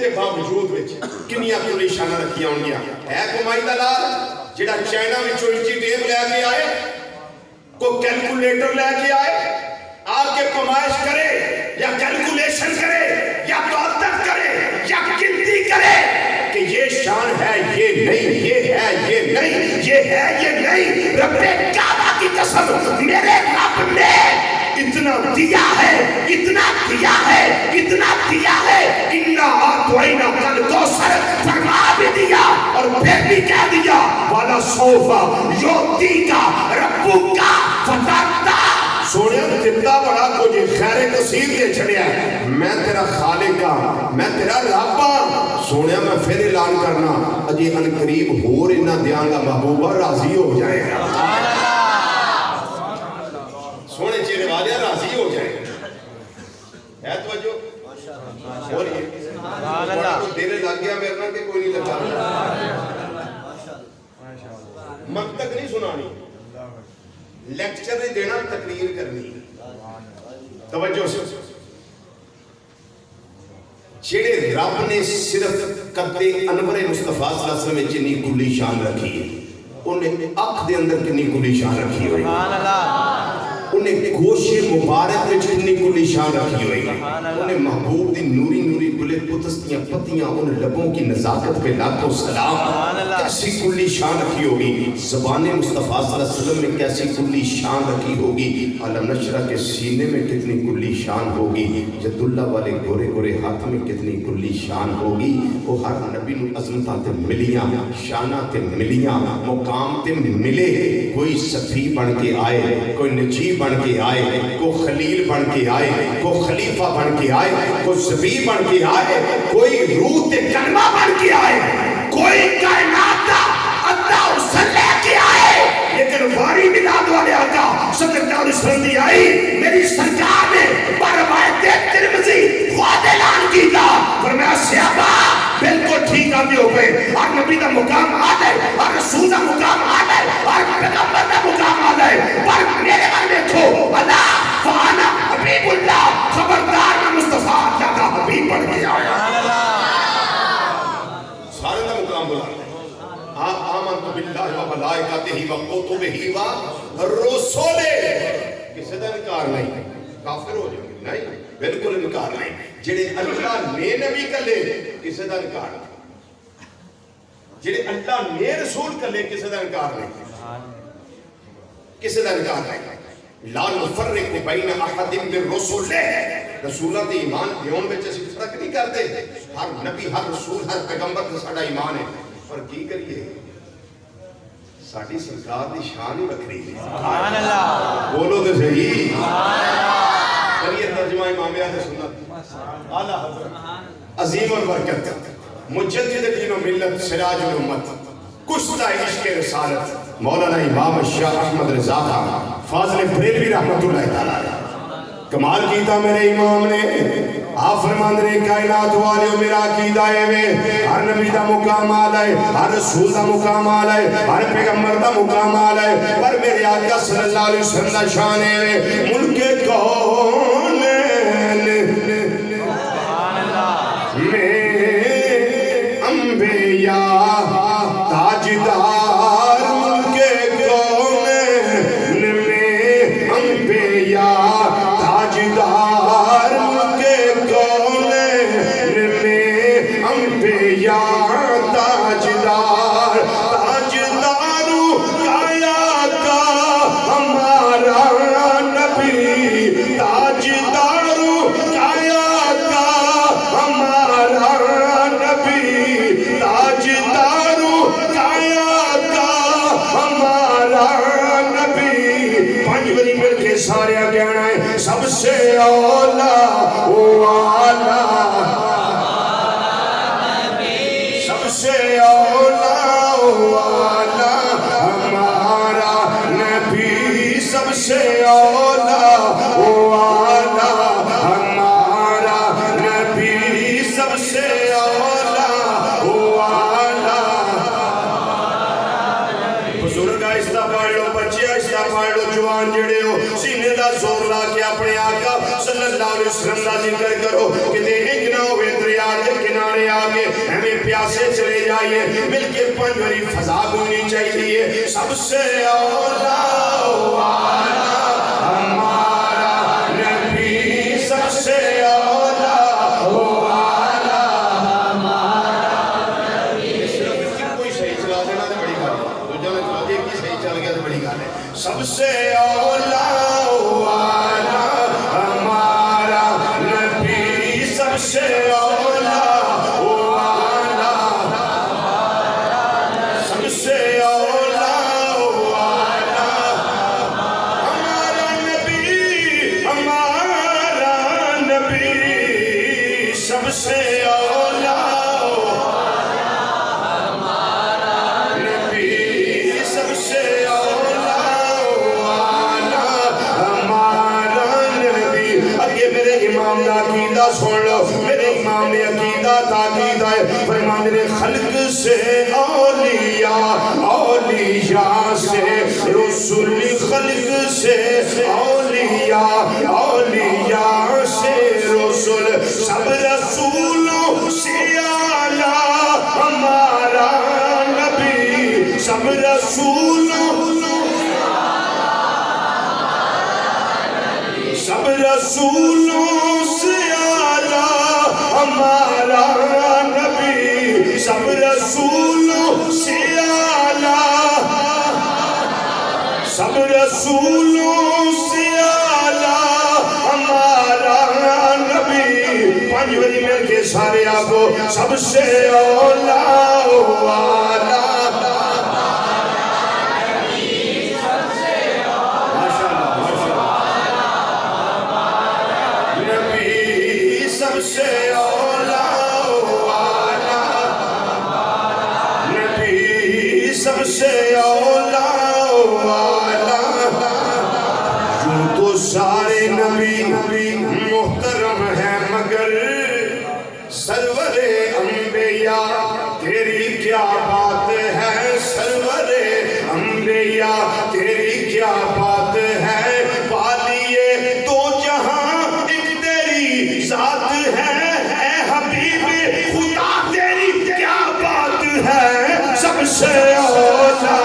کنیاں کلی شانہ رکھی ہوں گیا ہے کمائی دلال جڑا چائنا وچوں انچی ٹیپ لے کے آئے کو کیلکولیٹر لے کے آئے آپ کے پمائش کرے یا کیلکولیشن کرے یا تعدد کرے یا گنتی کرے کہ یہ شان ہے یہ نہیں یہ ہے یہ نہیں یہ ہے یہ نہیں رب کعبہ کی قسم میرے رب نے اتنا دیا ہے اتنا دیا ہے اتنا دیا ہے اِنَّا آتوائنا کل کوثر فرما بھی دیا اور پھر بھی کہہ دیا والا صوفہ یوتیکا ربکا فتاتا سونے جتنا بڑا کچھ خیر کثیر کے چھڑیا ہے میں تیرا خالق ہاں میں تیرا رب ہاں سونے میں پھر اعلان کرنا اجی ان قریب ہور انہاں دیاں گا محبوبہ راضی ہو جائے گا سونے چہرے والے راضی ہو جائے گا ہے توجہ بولیے دینے لگ گیا میرے نہ کہ کوئی نہیں لگا منطق نہیں سنانی لیکچر نہیں دینا تقریر کرنی توجہ سے جڑے رب نے صرف قد انور مصطفیٰ صلی اللہ علیہ وسلم جنی کلی شان رکھی ہے انہیں اکھ دے اندر کنی کلی شان رکھی ہوئی انہیں گوش مبارک میں جتنی کلی شان رکھی ہوئی انہیں محبوب دی نوری نوری گلے پتستیاں پتیاں ان لبوں کی نزاکت پہ لاکھوں سلام کیسی کلی شان رکھی ہوگی زبان مصطفیٰ صلی اللہ علیہ وسلم میں کیسی کلی شان رکھی ہوگی علم نشرہ کے سینے میں کتنی کلی شان ہوگی جد اللہ والے گورے گورے ہاتھ میں کتنی کلی شان ہوگی وہ ہر نبی نو عظمتاں تے ملیاں شانہ تے ملیاں مقام تے ملے کوئی صفی بن کے آئے کوئی نجیب بن کے آئے کو خلیل بن کے آئے کو خلیفہ بن کے آئے کو زبی بن کے آئے کوئی روح تے کلمہ بن کے آئے کوئی کائنات دا اللہ اسے لے کے آئے لیکن واری ملاد والے آقا صلی اللہ علیہ وسلم دی آئی میری سرکار نے بروایت ترمذی خود اعلان کی تھا فرمایا صحابہ بالکل ٹھیک آدھی ہو گئے اور نبی دا مقام آ گئے اور رسول دا مقام آ گئے اور پیغمبر دا مقام آ گئے پر میرے من دیکھو اللہ فانا حبیب اللہ خبردار میں مصطفیٰ اللہ کا حبیب بن کے آیا سارے دا مقام بلا آمنت باللہ و ملائکتہ و کتبہ و رسولہ کسی دا انکار نہیں کافر ہو جائے نہیں بالکل انکار نہیں جڑے اللہ نے نبی کلے کسی دا انکار نہیں جڑے اللہ نے رسول کلے کسی دا انکار نہیں کسی دا انکار نہیں لا نفرق بین احد من رسولہ رسولہ دے ایمان دیون میں جیسے فرق نہیں کرتے ہر نبی ہر رسول ہر پیغمبر کا ساڑھا ایمان ہے پر کی کریے ساڑھی سرکار دی شان ہی بکری ہے سبحان اللہ بولو دے صحیح کریے ترجمہ امام اہل سنت اعلیٰ حضرت عظیم البرکت مجدد دین و ملت سراج الامت کشتہ عشق رسالت مولانا امام شاہ احمد رضا خان فاضل بریلوی رحمت اللہ تعالی کمال کیتا میرے امام نے آپ فرمان رہے کائنات والے میرا عقیدہ ہے ہر نبی دا مقام آلائے ہر رسول دا مقام آلائے ہر پیغمبر دا مقام آلائے پر میرے آقا صلی اللہ علیہ وسلم دا شان ہے ملک کون میں انبیاء تاجدار ملک کون میں انبیاء تاجدار ملک کون میں انبیاء تاجدار تاجدارو کایا کا ہمارا نبی تاجدارو کایا کا ہمارا نبی تاجدارو کایا کا ہمارا نبی پانچ بری مل کے سارے کہنا ہے سب سے اولا والا سب سے اولا والا ہمارا نبی سب سے اولا والا ہمارا نبی سب سے اولا والا بزرگ آہستہ پڑھ لو بچے آہستہ پڑھ لو جوان جڑے ہو سینے دا زور لا کے اپنے آقا صلی اللہ علیہ وسلم دا ذکر کرو کہ انج نہ ہوئے دریا کے کنارے آگے ہمیں پیاسے چلے جائیے مل کے 5 باری فضا گونی چاہیے سب سے اولا والا ہمارا نبی سب سے اولا والا ہمارا نبی کوئی صحیح چلا دینا تو بڑی گال ہے دوجہ میں چلا دے کی صحیح چل گیا تو بڑی گال ہے سب سے اولا والا ہمارا نبی سب سے اولا والا سب سے اولا والا ہمارا نبی سب سے اولا ہمارا نبی سب سے اولا والا ہمارا نبی اگے میرے امام دا عقیدہ سن لو میرے امام نے عقیدہ تاکیدہ ہے فرمان نے خلق سے اولیاء اولیاء سے رسول خلق سے اولیاء اولیاء سے رسول سب رسولوں سے اعلیٰ ہمارا نبی سب رسولوں سب رسولوں سے اعلیٰ ہمارا نبی سب رسولوں سے اعلیٰ سب رسولوں سے اعلیٰ ہمارا نبی 5 باری مل کے سارے آپ کو سب سے اولا والا سب سے اولا والا نبی سب سے اولا والا یوں تو سارے نبی محترم ہیں مگر سرور انبیاء تیری کیا بات ہے سرور انبیاء تیری کیا بات ہے پالیے تو جہاں ایک تیری ذات ہے اے حبیب خدا تیری کیا بات ہے سب سے اولا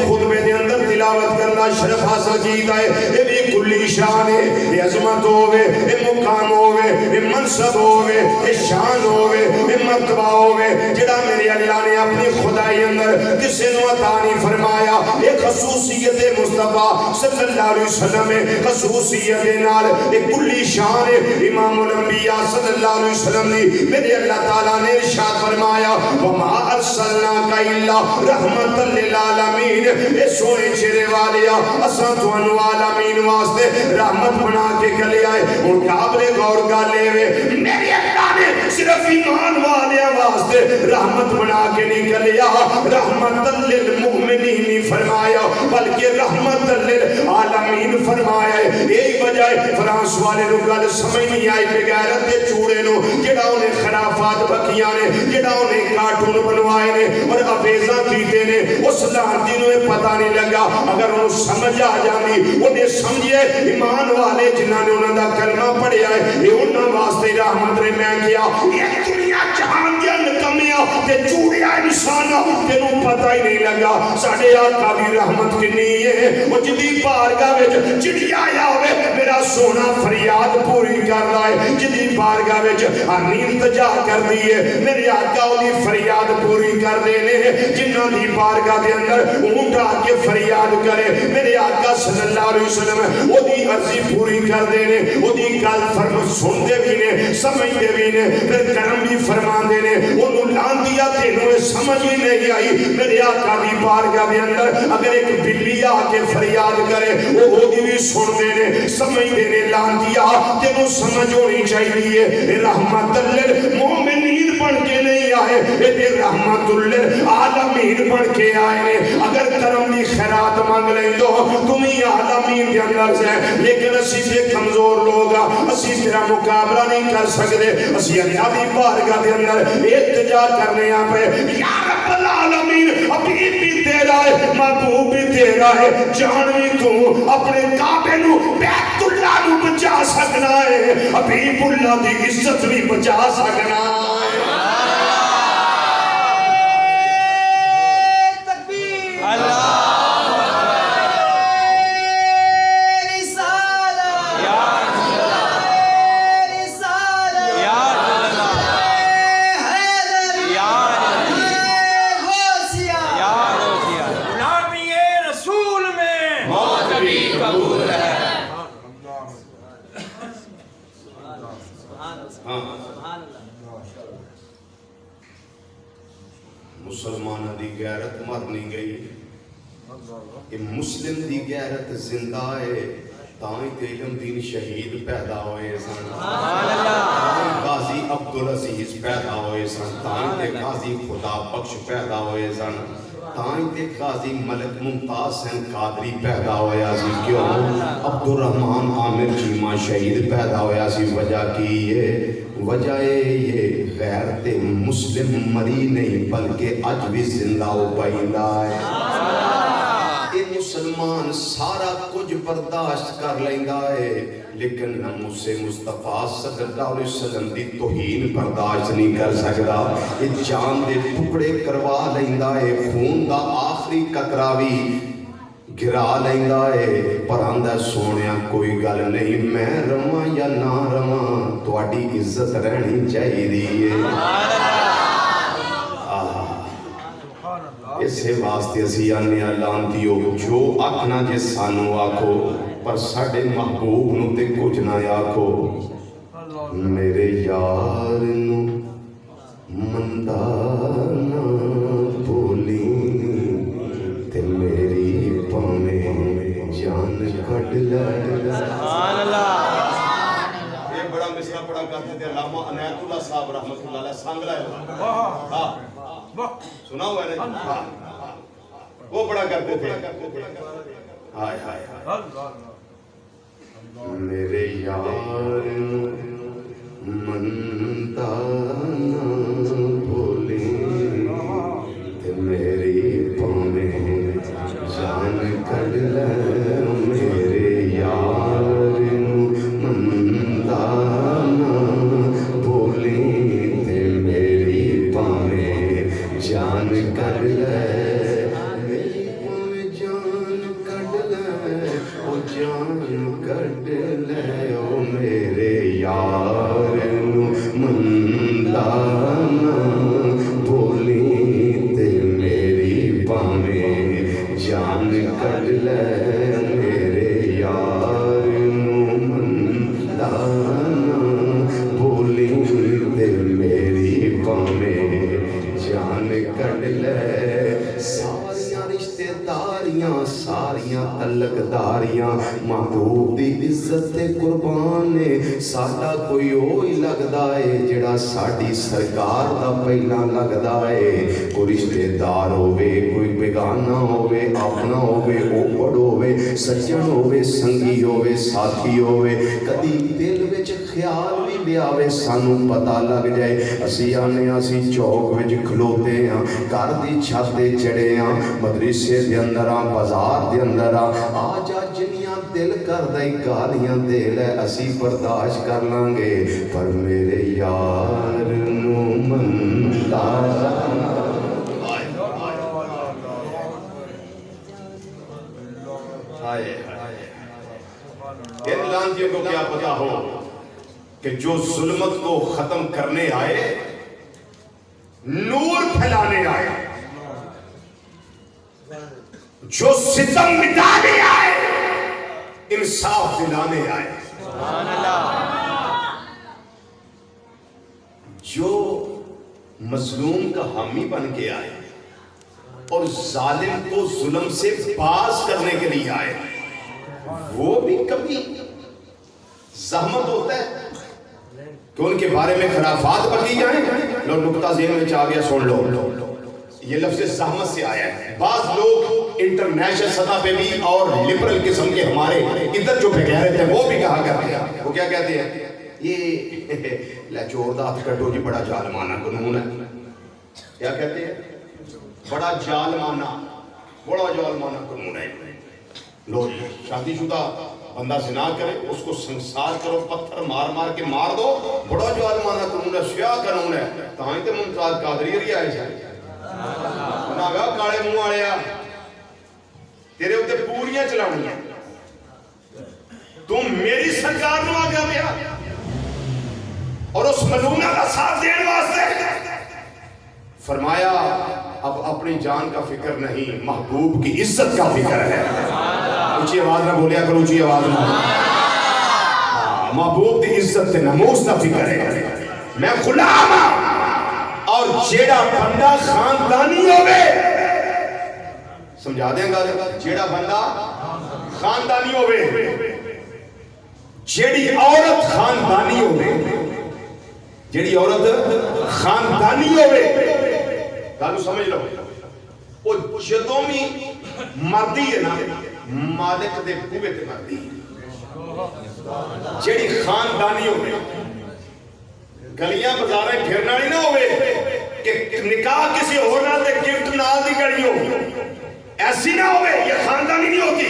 خطبے دے اندر تلاوت کرنا شرف حاصل کیتا ہے یہ بھی کلی شان ہے یہ عظمت ہوئے یہ مقام ہوئے یہ منصب ہوئے یہ شان ہوئے یہ مرتبہ ہوئے جڑا میرے اللہ نے اپنی خدائی اندر کسی نو عطا نہیں فرمایا یہ خصوصیت مصطفیٰ صلی اللہ علیہ وسلم ہے خصوصیت نال یہ کلی شان ہے امام الانبیاء صلی اللہ علیہ وسلم نے میرے اللہ تعالیٰ نے ارشاد فرمایا وما ارسلناک الا رحمت للعالمین اے سونے چہرے والیا اساں تانوں عالمین واسطے رحمت بنا کے کلے آئے ہن قابل غور گالے وے میرے اللہ نے صرف ایمان والیاں واسطے رحمت بنا کے نہیں کلیا رحمت للمؤمنین فرمایا بلکہ رحمت للعالمین فرمایا ہے یہی وجہ ہے فرانس والے لوگ گل سمجھ نہیں آئی بغیرت دے چوڑے نو جڑا انہیں خرافات بکیاں نے جڑا انہیں کارٹون بنوائے نے اور ابیزاں کیتے نے اس لعنتی نو پتہ نہیں لگا اگر انہوں سمجھ آ جاندی انہیں سمجھے ایمان والے جنہاں نے انہوں دا کلمہ پڑھیا ہے یہ انہوں واسطے رحمت نے میں کیا یہ دنیا جہان دیا نکمیاں تے چوڑیا انسانا تینوں پتہ ہی نہیں لگا ساڑھے آقا بھی رحمت کنی ہے وہ جدی بارگاہ وچ چڑیا آوے میرا سونا فریاد پوری کر رہا ہے جدی بارگاہ وچ ہرنی التجا کر دیئے میرے آقا انہی فریاد پوری کر دینے جنہاں دی بارگاہ دے اندر اونٹ آ کے فریاد کرے میرے آقا صلی اللہ علیہ وسلم وہ دی عرضی پوری کر دینے وہ دی گل فرم سن دے بھی نے سمجھ دے بھی نے پھر کرم بھی فرمان دینے انہوں لان دیا تینوں سمجھ ہی نہیں آئی میرے آقا دی بارگاہ دے اندر اگر ایک بلی آ کے فریاد کرے وہ دی بھی سن دینے سمجھ دینے لان دیا تینوں سمجھ ہونی چاہیے رحمت للمؤمنین بن کے نہیں آئے یہ رحمت للعالمین بن کے آئے اگر کرم دی خیرات مانگ لیں تو تمہیں عالمین کے اندر سے لیکن اسی سے کمزور لوگ اسی تیرا مقابلہ نہیں کر سکتے اسی اللہ دی بارگاہ دے اندر التجا کرنے آپ یا رب العالمین ابھی تیرا ہے، محبوب بھی تیرا ہے، جان بھی تو اپنے کعبے نو بیت اللہ نو بچا سکنا ہے، حبیب اللہ دی عزت بھی بچا سکنا ہے۔ تکبیر اللہ مسلمانہ دی غیرت مر نہیں گئی، یہ مسلم دی غیرت زندہ ہے، تائیں تے علم دین شہید پیدا ہوئے سن، تائیں غازی عبدالعزیز پیدا ہوئے سن، تائیں تے غازی خدا بخش پیدا ہوئے سن، تائیں تے غازی ملک ممتاز حسین قادری پیدا ہویا سی، کیوں عبدالرحمن عامر چیمہ شہید پیدا ہویا سی، وجہ کی ہے، وجہ یہ غیرت مسلم مری نہیں بلکہ اج بھی زندہ ہو پائندہ ہے۔ یہ مسلمان سارا کچھ برداشت کر لیندہ ہے لیکن ناموس مصطفیٰ صلی اللہ علیہ وسلم دی توہین برداشت نہیں کر سکتا، یہ جان دے ٹکڑے کروا لیندہ ہے، خون دا آخری قطرہ بھی گرا لیندہ ہے، پر آندہ سونیا کوئی گل نہیں، میں رواں یا نہ رواں تواڈی عزت رہنی چاہیے دیئے۔ اسے واسطے اسی آنے لانتیو جو آکھنا جے سانو آکھو پر ساڑے محبوب نو تے کچھ نہ آکھو، میرے یار نو مندہ نہ بولی تے میری پاویں جان کٹ لے۔ سبحان اللہ۔ یہ بڑا مصرع پڑھا کرتے تھے علامہ عنایت اللہ صاحب رحمت اللہ علیہ سانگلہ ہے، سنا ہوا ہے نا، وہ بڑا کرتے تھے، ہائے ہائے میرے یار مندہ نہ بولی تے میری پاویں جان کٹ لے، میرے یار مندہ نہ بولی تے میری پاویں جان کٹ لے، میری پاویں جان کٹ لے، او جان کٹ لے، او میرے یار مندہ نہ بولی تے میری پاویں جان کٹ لے، میرے یار مندہ نہ بولی تے میری پاویں جان کٹ لے۔ ساریاں رشتے داریاں ساریاں تعلق داریاں محبوب دی عزت تے قربان نے، ساڈا کوئی ہوئی لگدا ہے جڑا ساڈی سرکار دا پہلا لگدا ہے، کوئی رشتے دار ہووے کوئی بیگانہ ہووے اپنا ہووے اوپڑ ہووے سجن ہووے سنگی ہووے ساتھی ہووے، کدی دل وچ خیال بھی بیاوے سانو پتہ لگ جائے، اسی آنے اسی چوک وچ کھلوتے ہیں، گھر دی چھت تے چڑھے ہیں، مدرسے دے اندر آ بازار دے اندر آ جا جنیاں دل کر دائی گالیاں دے لے اسی برداشت کر لانگے، پر میرے یار نو مندہ ان لانتیوں کو کیا پتا ہو کہ جو ظلمت کو ختم کرنے آئے نور پھیلانے آئے، جو ستم مٹانے آئے انصاف دلانے آئے، جو مظلوم کا حامی بن کے آئے اور ظالم کو ظلم سے باز کرنے کے لیے آئے، وہ بھی کبھی زحمت ہوتا ہے کہ ان کے بارے میں خرافات بکی جائیں۔ لو نکتہ ذہن میں چاہ گیا سن لو، یہ لفظ زحمت سے آیا ہے۔ بعض لوگ انٹرنیشنل سطح پہ بھی اور لبرل قسم کے ہمارے ادھر جو بغیرت ہیں وہ بھی کہا کرتے ہیں، وہ کیا کہتے ہیں؟ یہ لچور دا ہتھ کٹو جی بڑا ظالمانہ قانون ہے، کیا کہتے ہیں؟ بڑا ظالمانہ بڑا ظالمانہ قانون ہے. لو جی شادی شدہ بندہ زنا کرے اس کو سنسار کرو, پتھر مار مار کے مار دو, بڑا ظالمانہ قانون ہے, سیاہ قانون ہے. تاں تے ممتاز قادری ہری آئے جائے نہ گا کالے منہ والیا تیرے اتنے پوریاں چلاؤں گا. تم میری سرکار نو آگیا پیا اور اس ملونہ کا ساتھ دین واسطے فرمایا اب اپنی جان کا فکر نہیں, محبوب کی عزت کا فکر ہے. اونچی آواز نہ بولیا کرو, اونچی آواز نہ. محبوب کی عزت تے ناموس کا فکر ہے. میں غلام ہاں اور جیڑا بندہ خاندانی ہوئے, سمجھا دیں گا, جیڑا بندہ خاندانی ہوئے, جیڑی عورت خاندانی ہوئے, جیڑی عورت خاندانی ہوئے, گالو سمجھ لو, وہ جدوں بھی مردی ہے نا مالک دے بوئے تے مردی. جیڑی خاندانی ہوئے, گلیاں بازاریں پھرنا نہیں نہ ہوئے کہ نکاح کسی اور نہ دے گفٹ نال دی گڑی ہو, ایسی نہ ہوئے. یہ خاندانی نہیں ہوتی.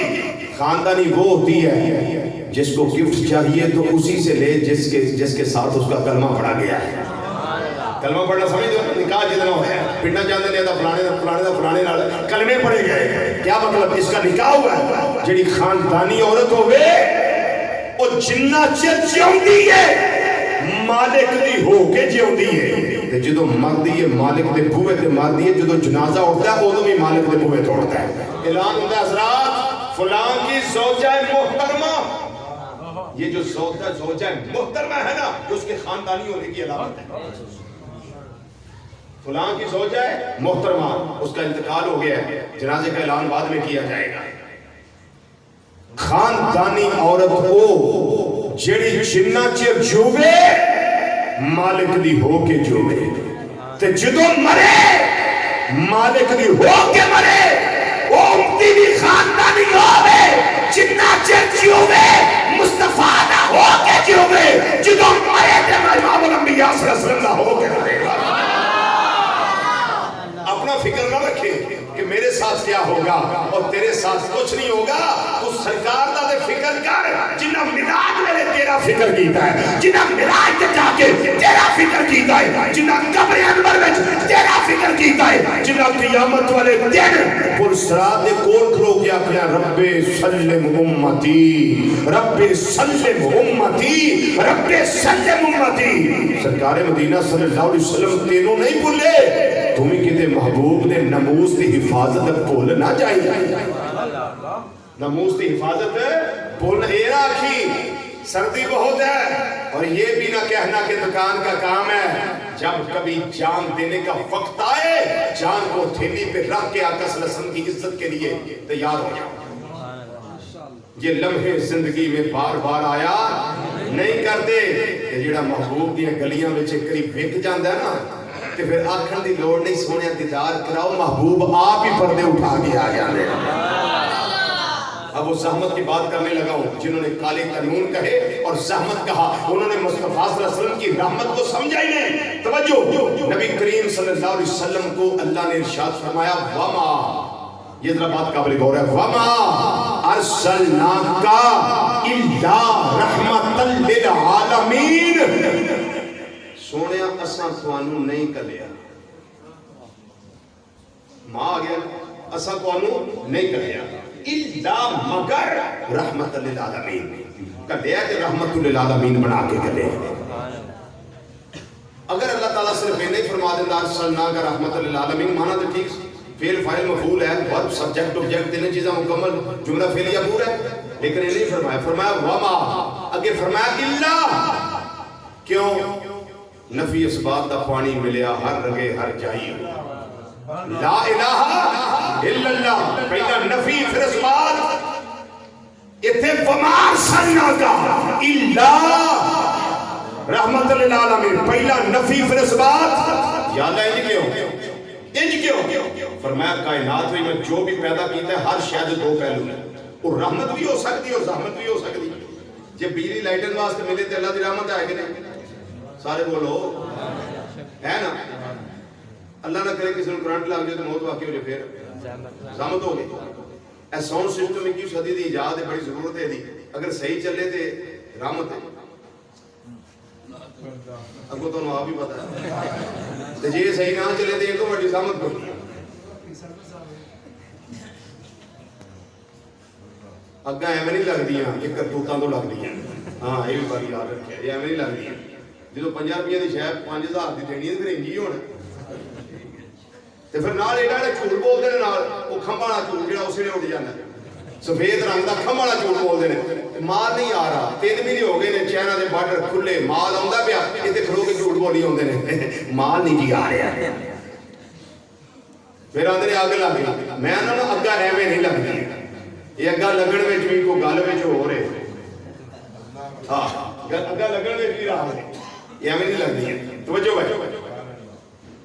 خاندانی وہ ہوتی ہے جس کو گفٹ چاہیے تو اسی سے لے جس کے ساتھ اس کا کلمہ پڑھا گیا ہے. کلمہ پڑھنا سمجھ دو, نکاح جتنا ہو ہے پڑھنا چاہتے ہیں فلانے کلمے پڑھے گئے. کیا مطلب اس کا نکاح ہوا ہے. جڑی خاندانی عورت ہوئے وہ جنہ چر جیوندی ہے مالک دی ہو کے جیوندی ہے, جدو مردی ہے مالک دے بوئے تے مردی ہے, جدو جنازہ اٹھتا ہے وہ بھی مالک دے بوئے توڑتا ہے. اعلان ہوتا ہے حضرات فلان کی زوجہ محترمہ, یہ جو زوجہ محترمہ ہے نا جو اس کے خاندانی ہونے کی علامت ہے. فلان کی زوجہ محترمہ, اس کا انتقال ہو گیا ہے, جنازے کا اعلان بعد میں کیا جائے گا. خاندانی عورت کو جیڑی جنہ چر جوے مالک دی ہو کے جوے, تے جدو مرے مالک دی ہو کے مرے, وہ امتی بھی خاندانی ہوئے جنہ چر جوے مصطفیٰ نہ ہو کے جوے, جدو مرے تے امام الانبیاء صلی اللہ علیہ وسلم ہو کے مرے. اپنا فکر نہ رکھے کہ میرے ساتھ کیا ہوگا اور تیرے ساتھ کچھ نہیں ہوگا. تو سرکار دا دے فکر کر, جنہ مراج میں تیرا فکر کیتا ہے, جنہ مراج تے جا کے تیرا فکر کیتا ہے, جنہ قبر انور میں تیرا فکر کیتا ہے, جنہ قیامت والے دن پرسرات دے کول کھلو کے آکھیا رب سلم امتی, رب سلم امتی, رب سلم امتی. سرکار مدینہ صلی اللہ علیہ وسلم تینوں نہیں بھولے, تمہیں کہتے محبوب نے ناموس کی حفاظت بھول نہ چاہیے. ناموس کی حفاظت بھولنا یہ آکھی سردی بہت ہے اور یہ بھی نہ کہنا کہ دکان کا کام ہے. جب کبھی جان دینے کا وقت آئے جان کو تھیلی پہ رکھ کے آقا صلی اللہ علیہ وسلم کی عزت کے لیے تیار ہو جاؤ. یہ لمحے زندگی میں بار بار آیا نہیں کرتے کہ جڑا محبوب دیا گلیاں میں قریب وک جاندہ ہے نا کہ پھر آنکھن دی لوڑ نہیں, سونے دیدار کراؤ, محبوب آپ ہی پردے اٹھا کے آ جانے. اب وہ زحمت کی بات کرنے لگا ہوں جنہوں نے کالے قانون کہے اور زحمت کہا, انہوں نے مصطفیٰ صلی اللہ علیہ وسلم کی رحمت کو سمجھا ہی نہیں. توجہ, نبی کریم صلی اللہ علیہ وسلم کو اللہ نے ارشاد فرمایا وما, یہ ذرا بات قابل غور ہے, وما ارسلناک الا رحمتا للعالمین. سونے اساں توانوں نہیں کلیا, ماں آ گیا, اساں توانوں نہیں کلیا الا مگر رحمت للعالمین. کلیا کہ رحمت للعالمین بنا کے کلے. اگر اللہ تعالیٰ صرف یہ نہیں فرما دیتا ارسلناک رحمت للعالمین, مانا تو ٹھیک فعل فاعل مفعول ہے, ورب سبجیکٹ آبجیکٹ تینوں چیزاں مکمل جملہ فعلیہ پورا ہے, لیکن یہ نہیں فرمایا. فرمایا وما, اگے فرمایا الا. کیوں؟ نفی اس بات دا پانی ملیا ہر رگے ہر جائی. لا الہ الا اللہ پہلا نفی, پھر اس بات اتھے وما ارسلناک الا رحمت للعالمین, پہلا نفی پھر اس بات. یا اللہ انج کیوں فرمایا کائنات میں جو بھی پیدا کیتا ہے ہر شاید دو پہلو ہے, اور رحمت بھی ہو سکتی اور زحمت بھی ہو سکتی. جب بجلی لائٹن واسطے ملے تو اللہ دی رحمت آئے گی نہیں, سارے بولو ہے نا. اللہ نہ کرے کسی نے کرنٹ لگ جائے تو موت واقع ہو جائے پھر زحمت ہو گئی. اے ساؤنڈ سسٹم 21 صدی دی ایجاد ہے, بڑی ضرورت ہے دی. اگر صحیح چلے تے رحمت ہے, اگو تو آپ ہی پتا ہے, تے جے صحیح نہ چلے تے یہ تو بڑی زحمت کوئی. اگاں ایویں نہیں لگدیاں, یہ کرتوتاں تو لگدیاں. ہاں یہ بھی باری یاد رکھیا, یہ ایویں نہیں لگدیاں. جدوں 50 روپے دی شے 5000 دی دینی ہے پھر انج ہی ہونا. تے پھر نال ایڈا جھوٹ بولدے نے, نال او کھمبا والا جھوٹ جڑا اسی نے اڑ جانا. سفید رنگ دا کھمبا والا جھوٹ بولدے نے, مال نہیں آ رہا, 3 مہینے ہو گئے نے چائنا دے بارڈر کھلے, مال آوندا پیا, ایتھے کھلو کے جھوٹ بولی ہوندے نے, مال نہیں جی آ رہا. پھر آندے نے اگ لگ گئی. میں انہاں نوں اگاں ایویں نہیں لگدی, یہ اگاں لگن وچ بھی کوئی گل وچ ہو رہے. ہاں اگاں لگن وچ بھی راہ ہے, یہ ایویں نہیں لگدی. توجہ بھائی,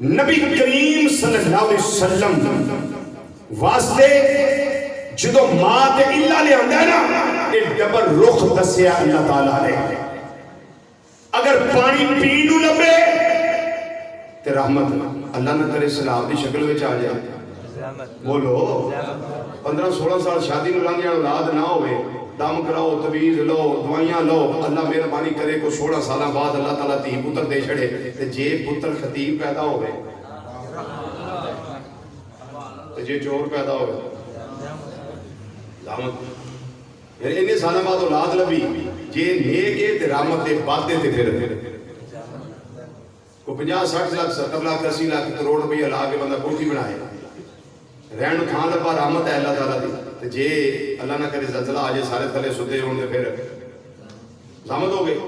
نبی کریم صلی اللہ علیہ وسلم واسطے جدو ماں تے اللہ لے آندا ہے نا, یہ ڈبل رخ دسیا اللہ تعالیٰ نے. اگر پانی پین نوں لبے تے رحمت, اللہ نہ کرے سیلاب دی شکل وچ آ جائے. بولو 15-16 سال شادی نوں لنگھ جان, اولاد نہ ہوئے, دم کراؤ, تویز لو, دوائیاں لو, اللہ مہربانی کرے کو 16 سالاں بعد اللہ تعالیٰ تی پتر دے چھڑے, تے جے پتر خطیب پیدا ہوئے تے جے چور پیدا ہوئے رحمت. یعنی انہیں سالاں بعد اولاد لبی, جے نیک ہے تے رحمت دے بعد دے تے پھر کو 50-60 لاکھ 70 لاکھ 80 لاکھ کروڑ روپیہ لا کے بندہ کوٹھی بنائے, رہن کھان لبا رحمت ہے اللہ تعالیٰ دی. تے جے اللہ نہ کرے زلزلہ آ جائے سارے تھلے سدے ہون تے پھر زحمت ہو گئی.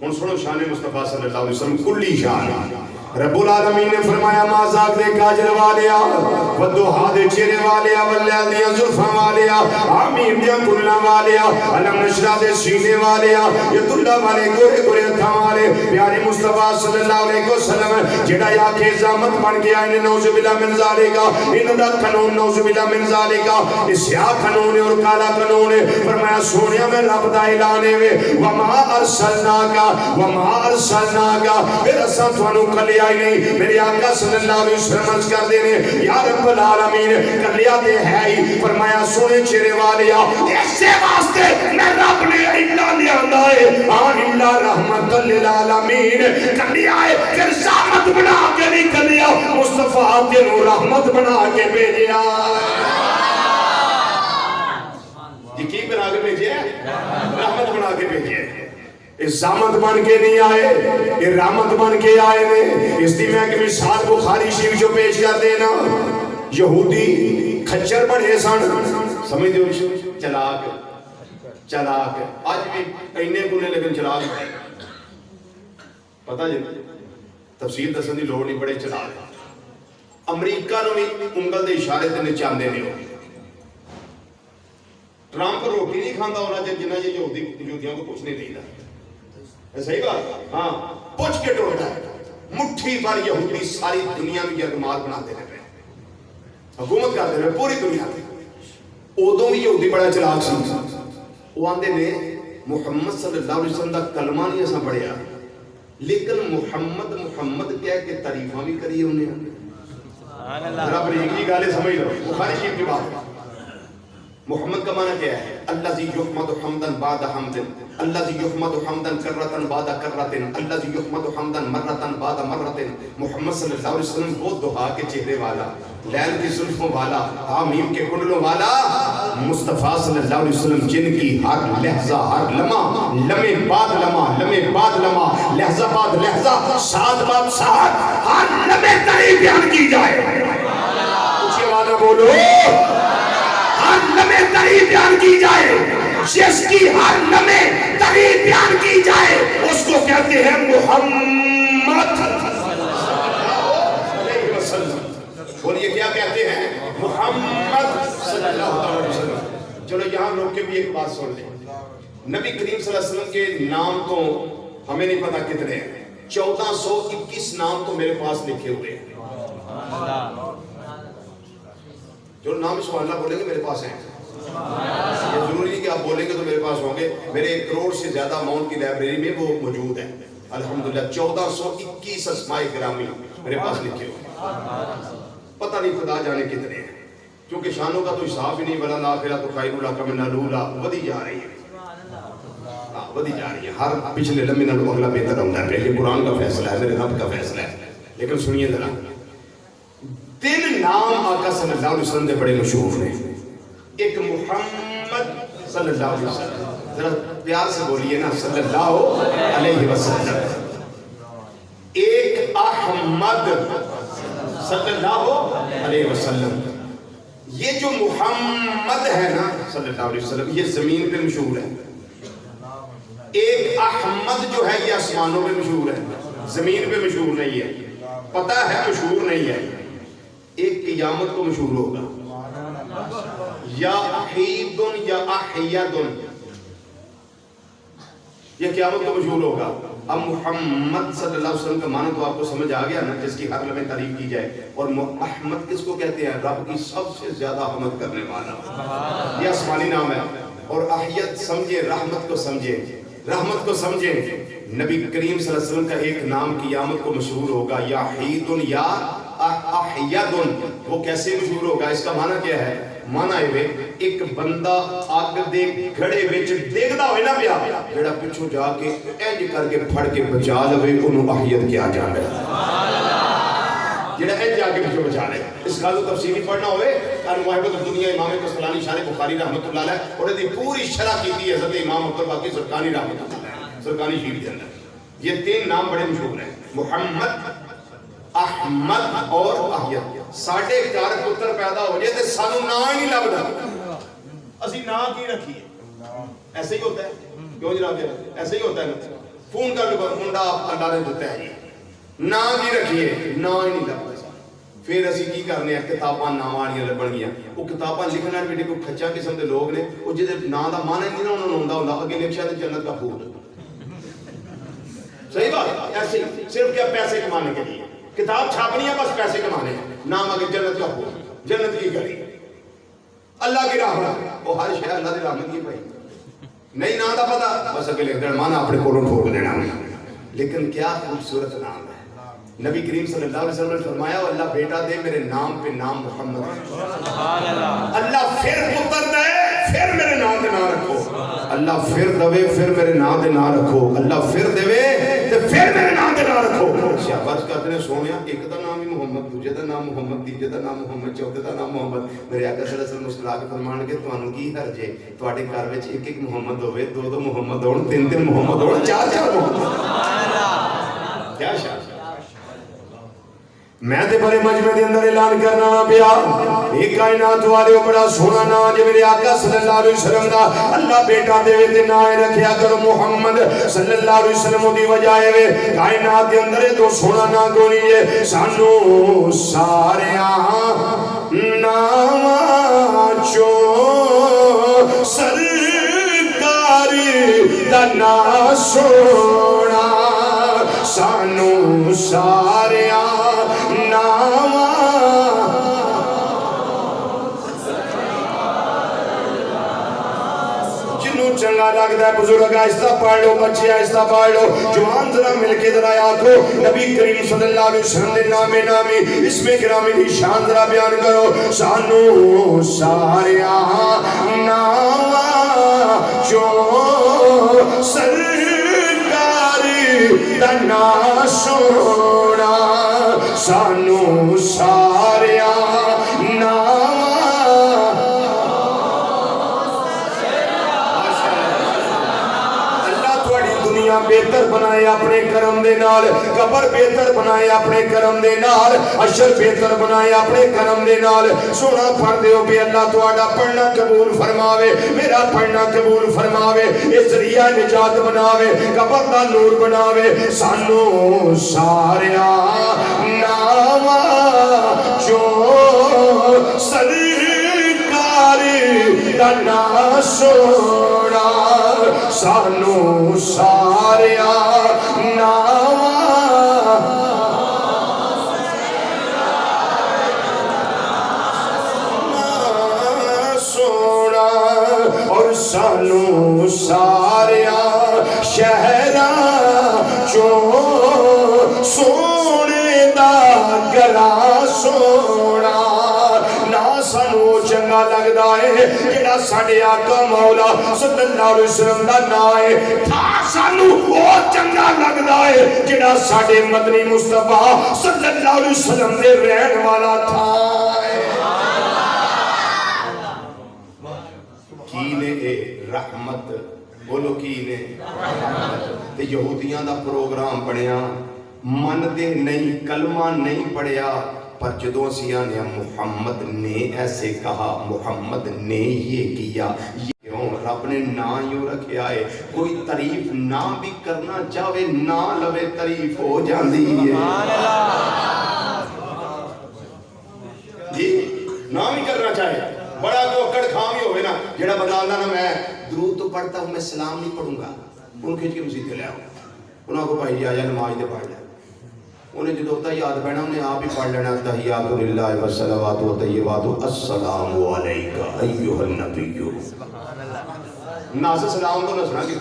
ہن سنو شان مصطفیٰ صلی اللہ علیہ وسلم کلی شان. رب العالمین نے فرمایا ما زاغ دے کاجل والیا ودوہا دے چہرے والیا واللیل دیاں زلفاں والیا آمین دیاں کلنا والیا علم نشرہ دے سینے والیا ید اللہ والے گورے گورے ہتھاں والے پیارے مصطفیٰ صلی اللہ علیہ وسلم جڑا یا کہ زامت بن گیا انہیں نوز باللہ من ذالکا, انہوں دا قانون نوز باللہ من ذالکا, سیاہ قانون اور کالا قانون. فرمایا سونیا میں رب دا اعلانے وے وما ارسلناکا پھر اساں تھانوں کلی آئی نہیں. میرے آقا صلی اللہ علیہ وسلم عرض کر دینے یا رب العالمین کلیا دے ہے ہی. فرمایا سونے چہرے والیا ایسے واسطے میں رب نے اللہ لے آندہ ہے آن اللہ رحمت للعالمین. کلیا ہے پھر زحمت بنا کے نہیں کلیا, مصطفیٰ تینوں رحمت بنا کے بھیجیا. یہ کی بنا کے بھیجیا ہے؟ رحمت بنا کے بھیجیا ہے. اس زحمت بن کے نہیں آئے, یہ رحمت بن کے آئے نے. اس دی میں کہ مثال بخاری شریف جو پیش کر دینا, یہودی کھچر بڑھے سن, سمجھ دیو چلاک چلاک, آج بھی کہنے گنے لیکن چلاک پتہ جی تفصیل دسن دی لوڑ نہیں, بڑے چلاک. امریکہ نو بھی انگل دے اشارے تے نچاندے نے. ٹرمپ روٹی نہیں کھاندا ہونا جنہ یہ یہودیوں کو کچھ نہیں دیتا. صحیح بات, ہاں پوچھ کے ٹوٹا ہے. مٹھی پر یہودی ساری دنیا میں یرغمال بناتے رہے, حکومت کرتے رہے پوری دنیا میں. ادوں بھی یہودی بڑا چلاک سی. وہ آندے نے محمد صلی اللہ علیہ وسلم دا کلمہ نہیں اساں پڑھیا, لیکن محمد محمد کہہ کے تعریفاں بھی کری انہیں. ذرا بریک جی گالے سمجھ لو, بخاری شریف کی بات. محمد کا معنی کیا ہے؟ الذی یحمد حمدا بعد حمد, الذی یحمد حمدا کرۃ بعد کرۃ, الذی یحمد حمدا مرۃ بعد مرۃ. محمد صلی اللہ علیہ وسلم وہ دہا کے چہرے والا, لیل کی زلفوں والا, حامیم کے کنڈلوں والا مصطفیٰ صلی اللہ علیہ وسلم جن کی ہر لحظہ ہر لمحہ, لمحے بعد لمحہ, لمحے بعد لمحہ, لحظہ بعد لحظہ, ساتھ بعد ساتھ ہر لمحے تری بیان کی جائے. اونچی آواز میں بولو, ہر لمحے تری بیان کی جائے. جس کی ہر لمحے تری بیان کی جائے اس کو کہتے ہیں محمد. بولیے کیا کہتے ہیں؟ محمد صلی اللہ علیہ وسلم. چلو یہاں روک کے بھی ایک بات سن لیں. نبی کریم صلی اللہ علیہ وسلم کے نام تو ہمیں نہیں پتا کتنے ہیں. 1421 نام تو میرے پاس لکھے ہوئے ہیں. جو نام سبحان اللہ بولیں گے میرے پاس ہیں. یہ ضروری نہیں کہ آپ بولیں گے تو میرے پاس ہوں گے. میرے 1 کروڑ سے زیادہ اماؤنٹ کی لائبریری میں وہ موجود ہے الحمدللہ. 1421 اسماء گرامی میرے پاس لکھے ہوئے ہیں. پتہ نہیں خدا جانے کتنے ہیں، کیونکہ شانوں کا تو حساب ہی نہیں، بلا الآخرۃ خیر لک من الأولیٰ، ودی جا رہی ہے، ودی جا رہی ہے، ہر پچھلے لمحے نالوں اگلا بہتر ہوتا ہے، یہ قرآن کا فیصلہ ہے، میرے رب کا فیصلہ ہے۔ لیکن سنیے ذرا، 3 نام آقا صلی اللہ علیہ وسلم دے بڑے مشہور ہیں، ایک محمد صلی اللہ علیہ وسلم، ذرا پیار سے بولیے نا صلی اللہ علیہ وسلم، ایک احمد صلی اللہ علیہ وسلم۔ یہ جو محمد ہے نا صلی اللہ علیہ وسلم، یہ زمین پہ مشہور ہے، ایک احمد جو ہے یہ آسمانوں پہ مشہور ہے، زمین پہ مشہور نہیں ہے، پتہ ہے مشہور نہیں ہے، ایک قیامت کو مشہور ہوگا، یا احید یا احید، یہ قیامت کو مشہور ہوگا۔ اب محمد صلی اللہ علیہ وسلم کا معنی تو آپ کو سمجھ آ گیا نا، جس کی ہر لمحے تعریف کی جائے، اور احمد کس کو کہتے ہیں؟ رب کی سب سے زیادہ حمد کرنے والا، یہ آسمانی نام ہے۔ اور احید سمجھے، رحمت کو سمجھے، رحمت کو سمجھیں، نبی کریم صلی اللہ علیہ وسلم کا ایک نام قیامت کو مشہور ہوگا، یا حید یا احید، وہ کیسے مشہور ہوگا؟ اس کا معنی کیا ہے؟ معنی ہے ایک بندہ آگ دے گھڑے وچ دیکھدا ہوئے نا پیا، جڑا پچھو جا کے انج کر کے پھڑ کے بچا لوے، انہوں احید کیا جاندا ہے، جڑا انج جا کے پچھو بچا لے۔ اس کا تو تفصیلی پڑھنا ہوئے، المواہب الدنیا امام قسطلانی شارح بخاری رحمۃ اللہ علیہ، اور دی پوری شرح کی تھی حضرت امام عبد الباقی زرقانی رحمۃ اللہ علیہ، زرقانی شریف کے اندر۔ یہ 3 نام بڑے مشہور ہیں، محمد، احمد اور احید۔ ساڈے گھر پتر پیدا ہو جائے تے سانو نا ہی نہیں لبدا، اسی نا کی رکھیے، ایسے ہی ہوتا ہے، کیوں جناب؟ ایسے ہی ہوتا ہے نا، فون کر لو منڈا اللہ نے دیتا ہے جی، نا کی رکھیے، نا ہی نہیں لبدا۔ پھر اسی کی کرنے ہیں، کتاباں نام والیاں لبن گیا، وہ کتاباں لکھن والے بیٹے کوئی کھچا قسم دے لوگ نے، وہ جہدے نا دا معنی نہیں نا انہوں نے ہوندا، اگے لکھیا تے جنت کا پھول۔ صحیح بات، ایسے صرف کیا پیسے کمانے کے لیے کتاب چھاپنی ہے، بس پیسے کمانے ہیں، نام آگے جنت کا پھول، جنت کی گلی، اللہ کی رحمت، وہ ہر شے اللہ کی رحمت کی پئی، نہیں نام دا پتہ، بس اگے لکھ دینا، مانا اپنے کولوں ٹھوک دینا۔ لیکن کیا خوبصورت نام ہے، نبی کریم صلی اللہ علیہ وسلم نے فرمایا، اللہ بیٹا دے میرے نام پہ نام محمد، اللہ پھر پتر دے پھر میرے نام دے نام رکھو، اللہ پھر دوے پھر میرے نام دے نام رکھو، اللہ پھر دے تے پھر میرے نام دے نام رکھو۔ شاباش کرتے ہیں سونیا، ایک دا نام ہی محمد، دوجے دا نام محمد، تیجے دا نام محمد، چوتھے دا نام محمد۔ میرے آقا صلی اللہ علیہ وسلم مسکرا کے فرمان کے تانوں کی حرج ہے، تواڈے گھر وچ ایک ایک محمد ہوے، 2 محمد ہون، 3 محمد ہون، 4 محمد، کیا شان۔ میں تے بڑے مجمع دے اندر اعلان کرنا پیا، ایک کائنات والے بڑا سونا نام جو میرے آقا صلی اللہ علیہ وسلم دا اللہ بیٹا دے تے نام رکھیا کرو محمد صلی اللہ علیہ وسلم دی وجہ ہے کائنات دے اندر تو سونا نام کوئی ہے، سانو ساریاں نام چو سرکاری دا نام سونا، سانو ساریاں جنوں چنگا لگتا ہے بزرگ آہستہ پڑھ لو، بچے آہستہ پڑھ لو، جوان ذرا مل کے ذرا آخو نبی کریم صلی اللہ علیہ وسلم دے نامی اس میں گرامی دی شان ذرا بیان کرو، سانو ساریاں نام جو سرکاری دا نام سونا، سانو ساریاں نام بہتر بنائے اپنے کرم دے نال، قبر بہتر بنائے اپنے کرم دے نال، حشر بہتر بنائے اپنے کرم دے نال۔ سونا پڑھ دیو بھی اللہ تواڈا پڑھنا قبول فرماوے، میرا پڑھنا قبول فرماوے، اس ذریعہ نجات بناوے، قبر دا نور بناوے، سانو ساریاں نام جو سرکاری دا نام سونا، سانو ساریاں نام سونا، اور سانو ساریاں شہراں چوں سونے دا گراں ہے جڑا ساڈے آقا مولا صلی اللہ علیہ وسلم دا نام ہے تھا سانو او چنگا لگدا ہے جڑا ساڈے مدنی مصطفیٰ صلی اللہ علیہ وسلم دے رہن والا تھا کی نے اے رحمت بولو کی نے تے یہودیاں دا پروگرام بنیا من دے نہیں کلمہ نہیں پڑھیا پر جدوں سیاں نے محمد نے ایسے کہا محمد نے یہ کیا کیوں رب نے نا یوں رکھیا ہے کوئی تعریف نہ بھی کرنا چاہے نہ لوے تعریف ہو جاندی ہے جی نہ بھی کرنا چاہے بڑا تو اکڑ خام ہی ہوئے نا جڑا بندہ اللہ نا میں درود تو پڑھتا ہوں میں سلام نہیں پڑھوں گا ان کھچ کے مسیح لے آؤ انہوں کو بھائی آجا نماز دے پڑھ لے انہیں جدو تحیات پڑھنا انہیں آپ ہی پڑھ لینا تحیات للہ والصلوات والطیبات السلام علیکہ ایہا النبی ناس سلام تو نسنا کی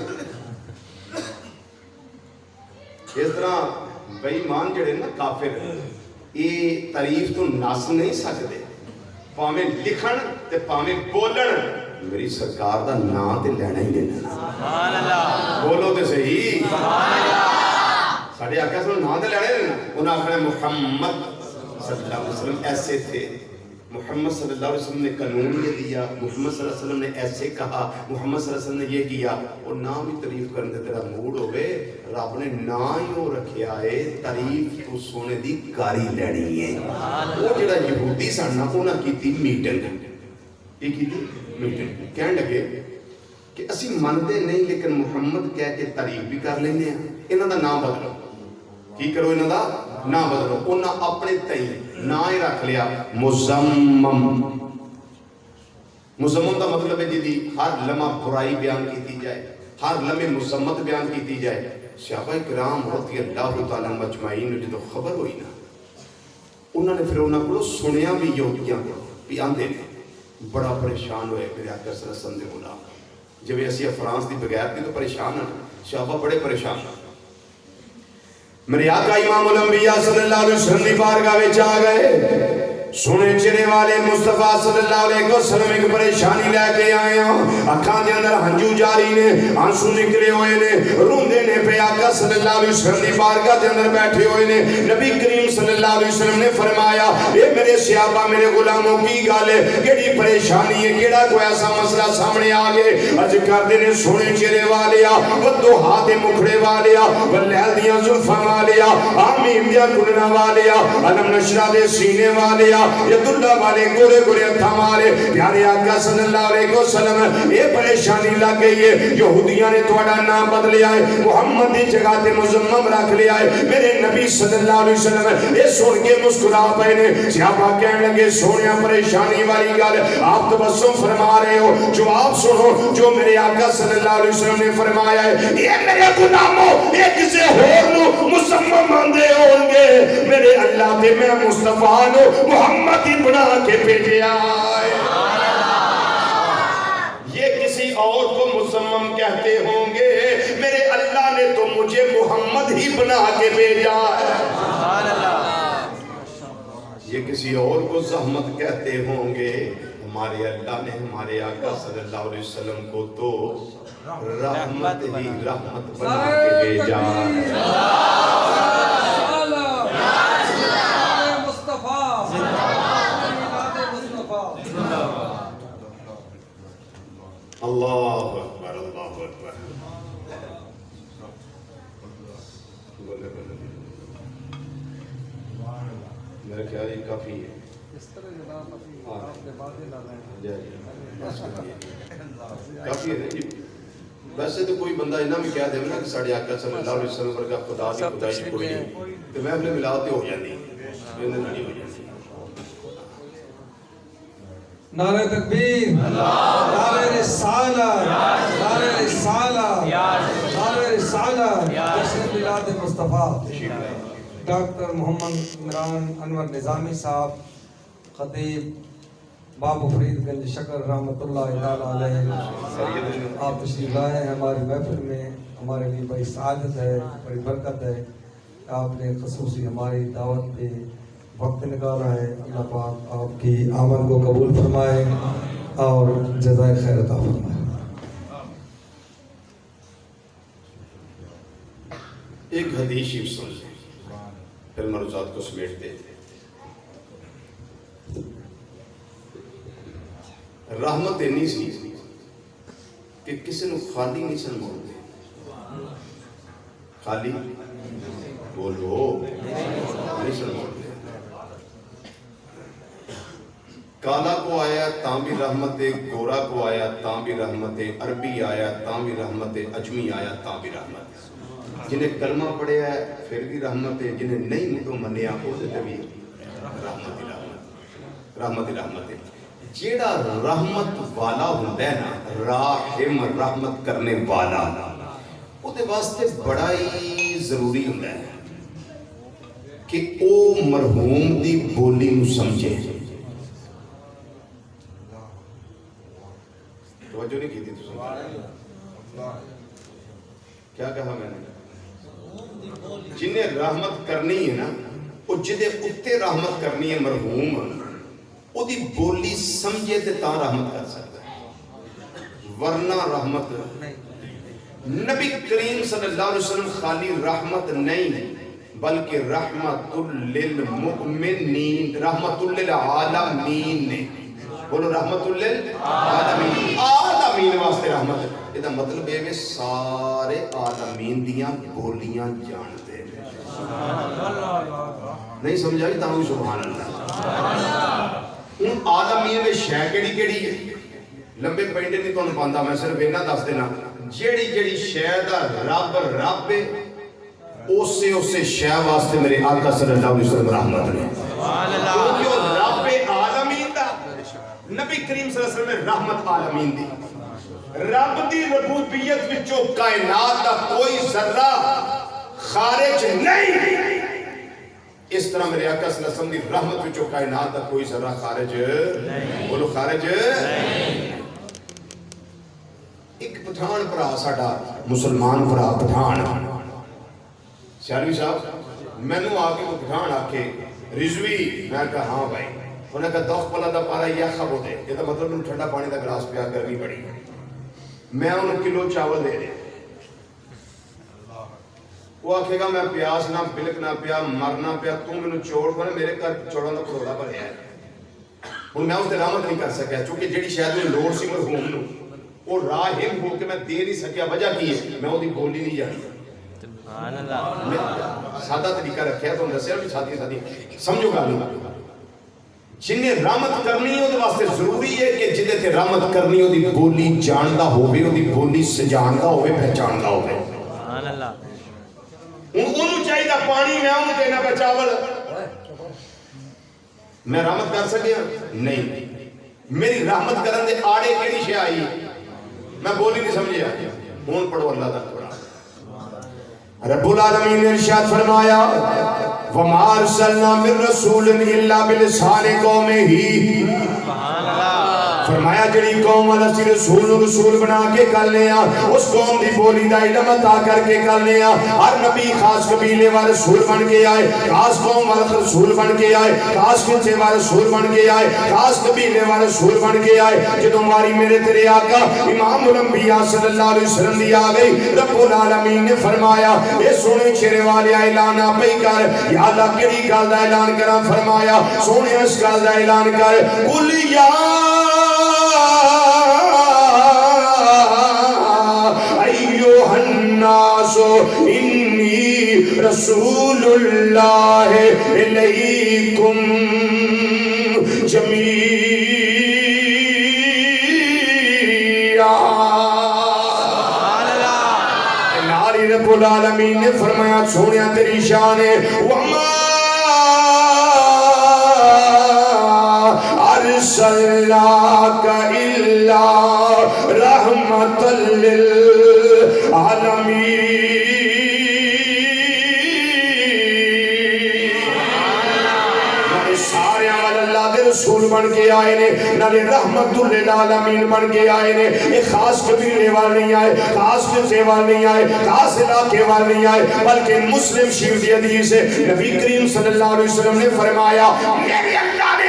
اس طرح بے ایمان جڑے نا کافر یہ تعریف تو نس نہیں سکتے پاویں لکھن تے پاویں بولن میری سرکار دا نام تے لینا ہی لینا بولو تے صحیح ساڑھے آقا صلی اللہ علیہ وسلم نام تے لینا لینا انہاں آخر محمد صلی اللہ علیہ وسلم ایسے تھے محمد صلی اللہ علیہ وسلم نے قانون یہ دیا محمد صلی اللہ علیہ وسلم نے ایسے کہا محمد صلی اللہ علیہ وسلم نے یہ کیا اور نام ہی تعریف کرنے دے تیرا موڈ ہوئے رب نے نام ہی ہو رکھیا ہے تعریف تو سونے دی کاری لینی ہے وہ جڑا یہودی ساننا انہاں کی تھی میٹنگ یہ کی تھی میٹنگ کہنے لگے کہ اسی مندے نہیں لیکن محمد کہہ کے تعریف بھی کر لینے ہیں انہاں دا نام بدلو کی کرو انہاں دا نام بدلو انہاں اپنے تئیں نام ہی رکھ لیا مزمم مزمم دا مطلب ہے جدی ہر لمحہ برائی بیان کیتی جائے ہر لمحے مذمت بیان کیتی جائے صحابہ کرام رضی اللہ تعالی مجمعین جدو خبر ہوئی نا انہوں نے پھر انہوں کو سنیا بھی یہودیاں کو بھی آندے نے بڑا پریشان ہوئے میرے آقا صلی اللہ علیہ وسلم دے غلام جب ایسی فرانس دی بغیر بھی تو پریشان ہیں صحابہ بڑے پریشان ہیں میرے آقا امام الانبیاء صلی اللہ علیہ وسلم دی بارگاہ وچ آ گئے سنے چنے والے مصطفیٰ صلی اللہ علیہ وسلم ایک پریشانی لے کے آئے ہیں اکھاں دے اندر ہنجو جاری نے آنسو نکلے ہوئے نے روندے نے پہ آقا صلی اللہ علیہ وسلم دی بارگاہ دے اندر بیٹھے ہوئے نے نبی کریم صلی اللہ علیہ وسلم نے فرمایا اے میرے صحابہ میرے غلاموں کی گل ہے کیڑی پریشانی ہے کیڑا کوئی ایسا مسئلہ سامنے آ گئے اج کر دے نے سونے چہرے والیا ودوہا دے مکھڑے والیا واللیل دیاں زلفاں والیا آمین دیاں گننا والیا علم نشرہ دے سینے والیا ید اللہ والے گورے گورے اتھا والے پیارے آقا صلی اللہ علیہ وسلم یہ پریشانی لگ گئی ہے یہودیاں نے توڑا نام بدلے آئے محمد دی جگہ تے مزمم رکھ لے آئے میرے نبی صلی اللہ علیہ وسلم یہ سن کے مسکرا پہ نے صحابہ کہنے لگے سونیا پریشانی والی گل آپ تبسم فرما رہے ہو جواب سنو جو میرے آقا صلی اللہ علیہ وسلم نے فرمایا ہے یہ میرے غلاموں یہ کسے ہور نو مزمم ماندے ہوں گے میرے اللہ تے میں مصطفیٰ نو محمد ہی بنا کے بھیجے آئے یہ کسی اور کو مزمم کہتے ہوں گے میرے اللہ نے تو مجھے محمد ہی بنا کے بھیجا یہ کسی اور کو زحمت کہتے ہوں گے ہمارے اللہ نے ہمارے آقا صلی اللہ علیہ وسلم کو تو رحمت ہی رحمت بنا کے بھیجا اللہ اکبر اللہ اکبر میرے خیال یہ کافی ہے کافی ہے جی ویسے تو کوئی بندہ اتنا بھی کہہ دے نا کہ ساڑھے آقا صلی اللہ علیہ وسلم ورگا خدا دی خدائی کوئی نہیں تو میں اپنے ملاتے ہو جاتی نہیں ہو جاتی نعرہ تکبیر نعرہ رسالہ نعرہ رسالہ نعرہ رسالہ جشن میلاد مصطفیٰ ڈاکٹر محمد عمران انور نظامی صاحب خطیب بابو فرید گنج شکر رحمت اللہ علیہ آپ تشریف لائے ہیں ہماری محفل میں ہمارے لیے بڑی سعادت ہے بڑی برکت ہے آپ نے خصوصی ہماری دعوت پہ وقت نکالا ہے اللہ پاک آپ کی آمد کو قبول فرمائے اور جزائے خیر عطا فرمائے۔ ایک حدیث شریف سن لیں پھر مرضات کو سمیٹتے تھے۔ رحمت اینی سی کہ کسی نے خالی نہیں سن موڑتے، خالی بولو نہیں سن موڑتے۔ کالا کو آیا تاں بھی رحمت، گورا کو آیا تاں بھی رحمت، عربی آیا تاں بھی رحمت، اجمی آیا تاں بھی رحمت۔ جنہیں کلمہ پڑھے ہے پھر بھی رحمت ہے، جنہیں نہیں مٹو منیا وہ بھی رحمت ہی رحمت، رحمت ہی رحمت ہے۔ جیڑا رحمت والا ہوتا ہے نا، راحم رحمت کرنے والا، وہ دے واسطے بڑا ہی ضروری ہوتا ہے کہ او مرحوم دی بولی نو سمجھے۔ توجہ نہیں کی تھی تو کیا کہا میں نے؟ جنہیں رحمت کرنی ہے نا، وہ جدے اتے رحمت کرنی ہے مرحوم، وہ دی بولی سمجھے تے تاں رحمت کر سکتا ہے، ورنہ رحمت نبی کریم صلی اللہ علیہ وسلم خالی رحمت نہیں بلکہ رحمت للمؤمنین، رحمت للعالمین نے، بولو رحمت للعالمین، عالمین واسطے رحمت ہے۔ یہ دا مطلب ہے کہ سارے عالمین دیاں بولیاں جانتے ہیں۔ نہیں سمجھا بھی تاں سبحان اللہ۔ ان عالمین میں شے کیڑی کیڑی ہے، لمبے پینڈے نہیں تو پاندا، میں صرف اینا دس دینا، جیڑی جیڑی شے دا رب رب ہے اسے شے واسطے میرے آقا صلی اللہ علیہ وسلم رحمت نے، کیونکہ وہ رب عالمین دا، نبی کریم صلی اللہ علیہ وسلم نے رحمت عالمین دی۔ رب دی ربوبیت وچوں کائنات دا کوئی ذرہ خارج نہیں، اس طرح میرے آقا صلی اللہ علیہ وسلم دی رحمت وچوں کائنات دا کوئی ذرہ خارج نہیں، بولو خارج نہیں۔ ایک پٹھان پرا ساڈا مسلمان پرا پٹھان سیالوی صاحب میں نو آگے وہ پٹھان آکے رضوی، میں کہا ہاں بھائی، انہوں نے کہا دخ پلا دا پارا یا خبو دے، یہ تو مطلب انہوں ٹھنڈا پانی دا گلاس پیا کرنی پڑی، میں انہوں کلو چاول دے دے، وہ آکھے گا میں پیاس نہ بلک نہ پیا مرنا پیا، تم انہوں چوڑ کرنے میرے گھر چوڑا نہ کروڑا پر ہے، اور میں اس دے رحمت نہیں کر سکیا، چونکہ جیڑی شاید وہ لوڑ سی مرحوم نو، وہ راہم ہو کہ میں دے نہیں سکیا، وجہ کی ہے میں وہ دی بولی نہیں جانی، سادہ طریقہ رکھیا تو اندر سے بھی سادھی سادھی سمجھو گا نہیں۔ جنہیں رحمت کرنی ہے وہ واسطے ضروری ہے کہ جنہیں تے رحمت کرنی ہے وہ بولی جاندہ ہوئے، وہ بولی سجاندہ ہوئے، پہچاندہ ہوئے۔ انہوں چاہیے دا پانی میں انہوں دینا پہ چاول، میں رحمت کر سکیا نہیں، میری رحمت کرن دے آڑے کیڑی شے آئی، میں بولی نہیں سمجھیا، ہون پڑھو اللہ دا قرآن۔ رب العالمین نے ارشاد فرمایا وَمَا أَرْسَلْنَا مِن رَسُولٍ إِلَّا بِلِسَانِ قَوْمِهِ، فرمایا جڑی قوم والا سی رسول بنا کے کر لیا، اس قوم دی بولی دا علم عطا کر کے کر لیا۔ ہر نبی خاص قبیلے والا رسول بن کے آئے، خاص قوم والا رسول بن کے آئے، خاص کنچے والا رسول بن کے آئے، خاص قبیلے والا رسول بن کے آئے۔ جدو ہماری میرے تیرے آقا امام الانبیاء صلی اللہ علیہ وسلم دی آ گئی، رب العالمین نے فرمایا اے سونے چہرے والے اعلان آپ ہی کر، یا اللہ کیڑی گل دا اعلان کرا، فرمایا سونے اس گل دا اعلان کر، قل یا ایوہ الناس انی رسول اللہ الیکم جمیعا۔ ناری رب العالمین نے فرمایا سونیا تیری شان ہے، وما ارسلناک الا رحمت للعالمین۔ سارے اللہ دے رسول بن کے آئے نے، نالے رحمت للعالمین بن کے آئے نے۔ ایک خاص قبیلے والے نہیں آئے، خاص جنسے والے نہیں آئے، خاص علاقے والے نہیں آئے، بلکہ مسلم شریف دی حدیث ہے، نبی کریم صلی اللہ علیہ وسلم نے فرمایا میرے اللہ نے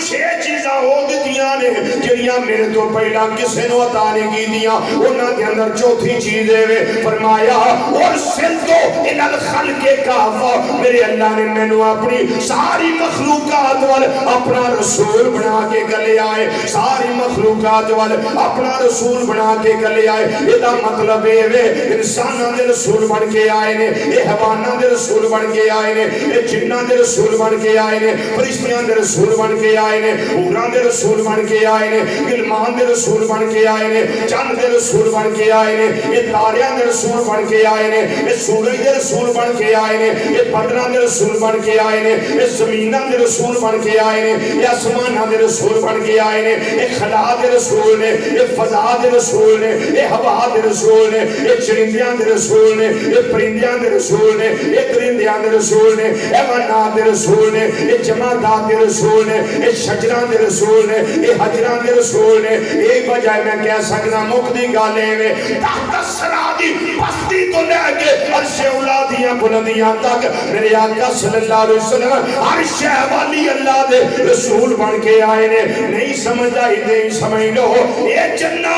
6 چیزاں ہو دیتیاں نے جڑیاں میرے تو پہلا کسے نو عطا نہیں کیتیاں انہاں دے اندر چوتھی چیز ہے فرمایا اور سلطو الال خلق کافا میرے اللہ نے مینوں اپنی ساری مخلوقات وال اپنا رسول بنا کے گلے آئے ساری مخلوقات وال اپنا رسول بنا کے گلے آئے یہ مطلب ہے انساناں دے رسول بن کے آئے نے اے حیواناں دے رسول بن کے آئے نے اے جناں دے رسول بن کے آئے نے فرشتیاں دے رسول بن کے آئے نے حوراں دے رسول بن کے آئے نے غلمان دے رسول بن کے آئے نے چند دے رسول بن کے آئے نے اے تاریاں دے رسول بن کے آئے نے اے سورج دے رسول بن کے آئے نے اے بدراں دے رسول بن کے آئے نے اے زمیناں دے رسول بن کے آئے نے اے آسماناں دے رسول بن کے آئے نے اے خلا دے رسول نے اے فضا دے رسول نے اے ہوا دے رسول نے اے چرندیاں دے رسول نے اے پرندیاں دے رسول نے اے درندیاں دے رسول نے اے حیوانات دے رسول نے اے جمادات دے رسول نے اے شجراں دے رسول نے اے حجراں دے رسول نے ایک بجائے میں کہہ سکنا مقدی گالے میں تحت الثرا دی پستی تو لے کے عرش اولا دیاں بلندیاں تک میرے آقا صلی اللہ علیہ وسلم عرش والی اللہ دے رسول بن کے آئے نے نہیں سمجھ آئی نہیں سمجھ لو یہ جنہ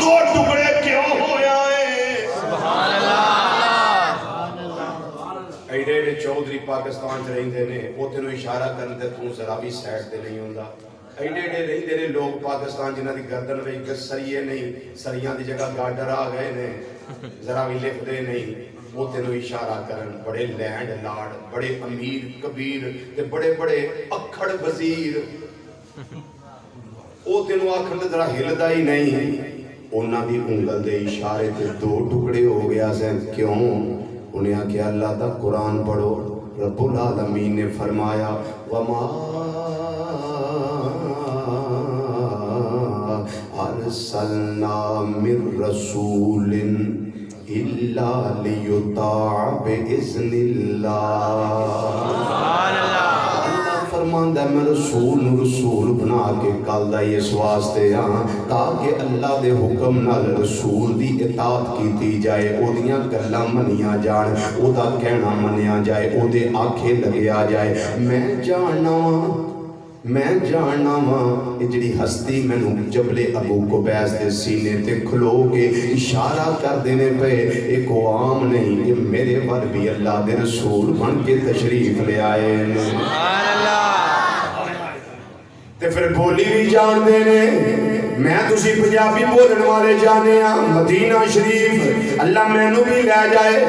دو ٹکڑے کیوں ہویا ہے سبحان اللہ ایڈے ایڈے چودھری پاکستان چ رہندے نے او تینوں اشارہ کرن تے تو ذرا بھی سائڈ تے نہیں ہوندا ایڈے ایڈے رہندے نے لوگ پاکستان جنہاں دی گردن وچ سریے نہیں سریاں دی جگہ گارڈر آ گئے نے ذرا بھی لکھ دے نہیں وہ تینوں اشارہ کرن بڑے لینڈ لارڈ بڑے امیر کبیر تے بڑے بڑے اکھڑ وزیر وہ تینوں آکھن تے ذرا ہلدا ہی نہیں انہاں دی انگل دے اشارے تے دو ٹکڑے ہو گیا سن کیوں انہیں آکھیا اللہ دا قرآن پڑھو رب العالمین نے فرمایا وما ارسلنا من رسول الا لیطاع باذن اللہ فرماندہ میں رسول بنا کے کل دا اس واسطے ہاں تاکہ اللہ دے حکم نال رسول دی اطاعت کیتی جائے او دیاں گلاں منیاں جان او دا کہنا منیا جائے او دے آنکھیں لگیا جائے میں جاننا یہ جڑی ہستی مینوں جبل ابو قبیس دے سینے تے کھلو کے اشارہ کر دینے پہ ایک عام نہیں کہ میرے ور بھی اللہ دے رسول بن کے تشریف لے آئے سبحان اللہ تے پھر بولی بھی جان دینے میں تسی پنجابی بولن والے جانے ہاں مدینہ شریف اللہ مینوں بھی لے جائے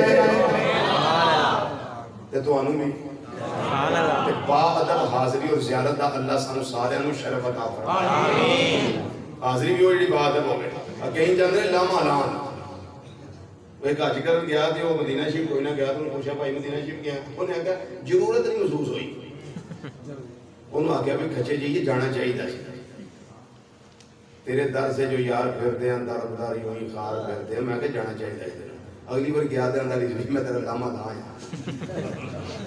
تے تو انہوں بھی با ادب حاضری اور زیارت دا اللہ سانو سارے انہوں شرف عطا فرمائے حاضری بھی ہوئی با ادب ہو گئے کہیں جاندے لاما لان وہ ایک آج کر گیا تھے وہ مدینہ شریف کوئی نہ گیا تو انہوں پوچھا بھائی مدینہ شریف گیا انہوں نے کہا ضرورت نہیں محسوس ہوئی انہوں آگیا بھی کھچے جی یہ جانا چاہیے تھا تیرے در سے جو یار پھرتے ہیں درداری ہوئی خار پھرتے ہیں میں کہ جانا چاہیے تھا اگلی بار گیا تھا اندر میں تیرا لاما لان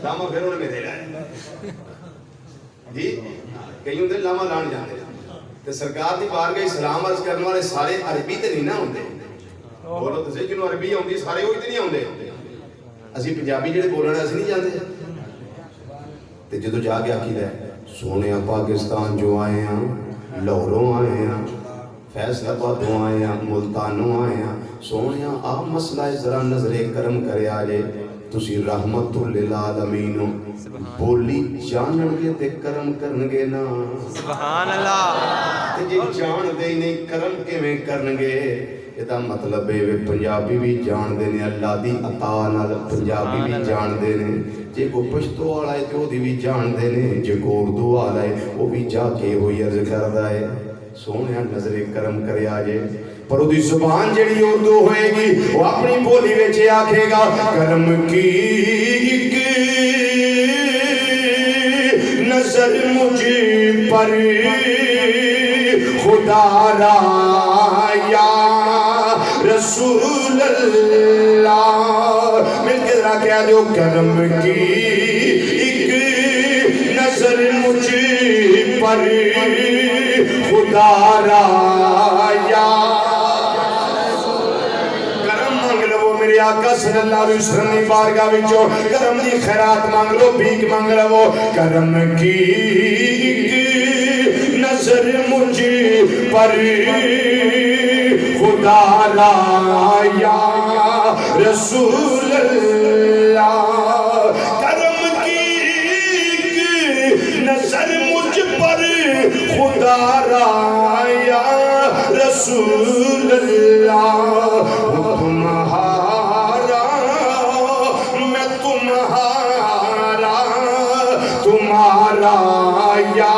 لاما پھر انہوں نے دے لائے جی کہیں ہوں دے لاما لان جاندے تے سرکار دی بارگاہ سلام عرض کرنے والے سارے عربی تے نہیں نہ ہوندے بولو تے صحیح جنوں عربی ہوندی سارے ہوئی تے نہیں ہوندے اسی پنجابی جڑے بولنا اسی نہیں جاندے تے جدو جا کے آکھی دے سونے پاکستان جو آئے ہیں لاہوروں آئے ہیں فیصل آبادوں آئے ہیں ملتانوں آئے ہیں سونے آپ مسئلہ ذرا نظر کرم کرے آجے تسی رحمت للعالمین بولی جانن گے تے کرم کرن گے نا سبحان اللہ تے جی جان دے نہیں کرم کیویں کرن گے یہ مطلب ہے پنجابی بھی جان دے نے اللہ دی عطا نال پنجابی بھی جان دے نے جے کو پشتو والا ہے تے او دی بھی جان دے نے جے کو اردو والا ہے او بھی جا کے ہوئی عرض کردا ہے سونے نظر کرم کرے آجے پر وہ دی زبان جڑی اردو ہوئے گی وہ اپنی بولی ویچے آکھے گا کرم کی ایک نظر مجھے پر خدا را یا رسول اللہ مل کے ذرا کہہ دو کرم کی ایک نظر مجھے پر خدا را یا کرم مانگ لو میرے آقا صلی اللہ علیہ وسلم نے بارگاہ وچوں کرم دی خیرات مانگ لو بھیک مانگ لو کرم کی نظر مجھ پر خدا را یا رسول اللہ کرم کی نظر مجھ پر خدا را یا رسول اللہ تمہارا میں تمہارا تمہارا یا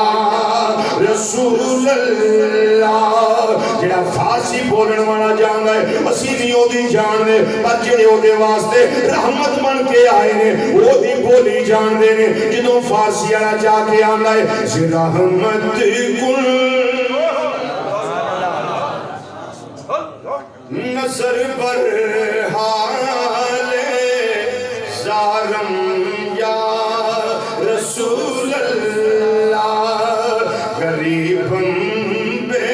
رسول اللہ جڑا فارسی بولن والا جاندا ہے اسی نہیں اودی جاندے پر جڑے اودے واسطے رحمت بن کے آئے نے اودی بولی جاندے نے جدوں فارسی والا جا کے آندا ہے رحمت کن نظر بر حال زارم یا رسول اللہ غریبم بے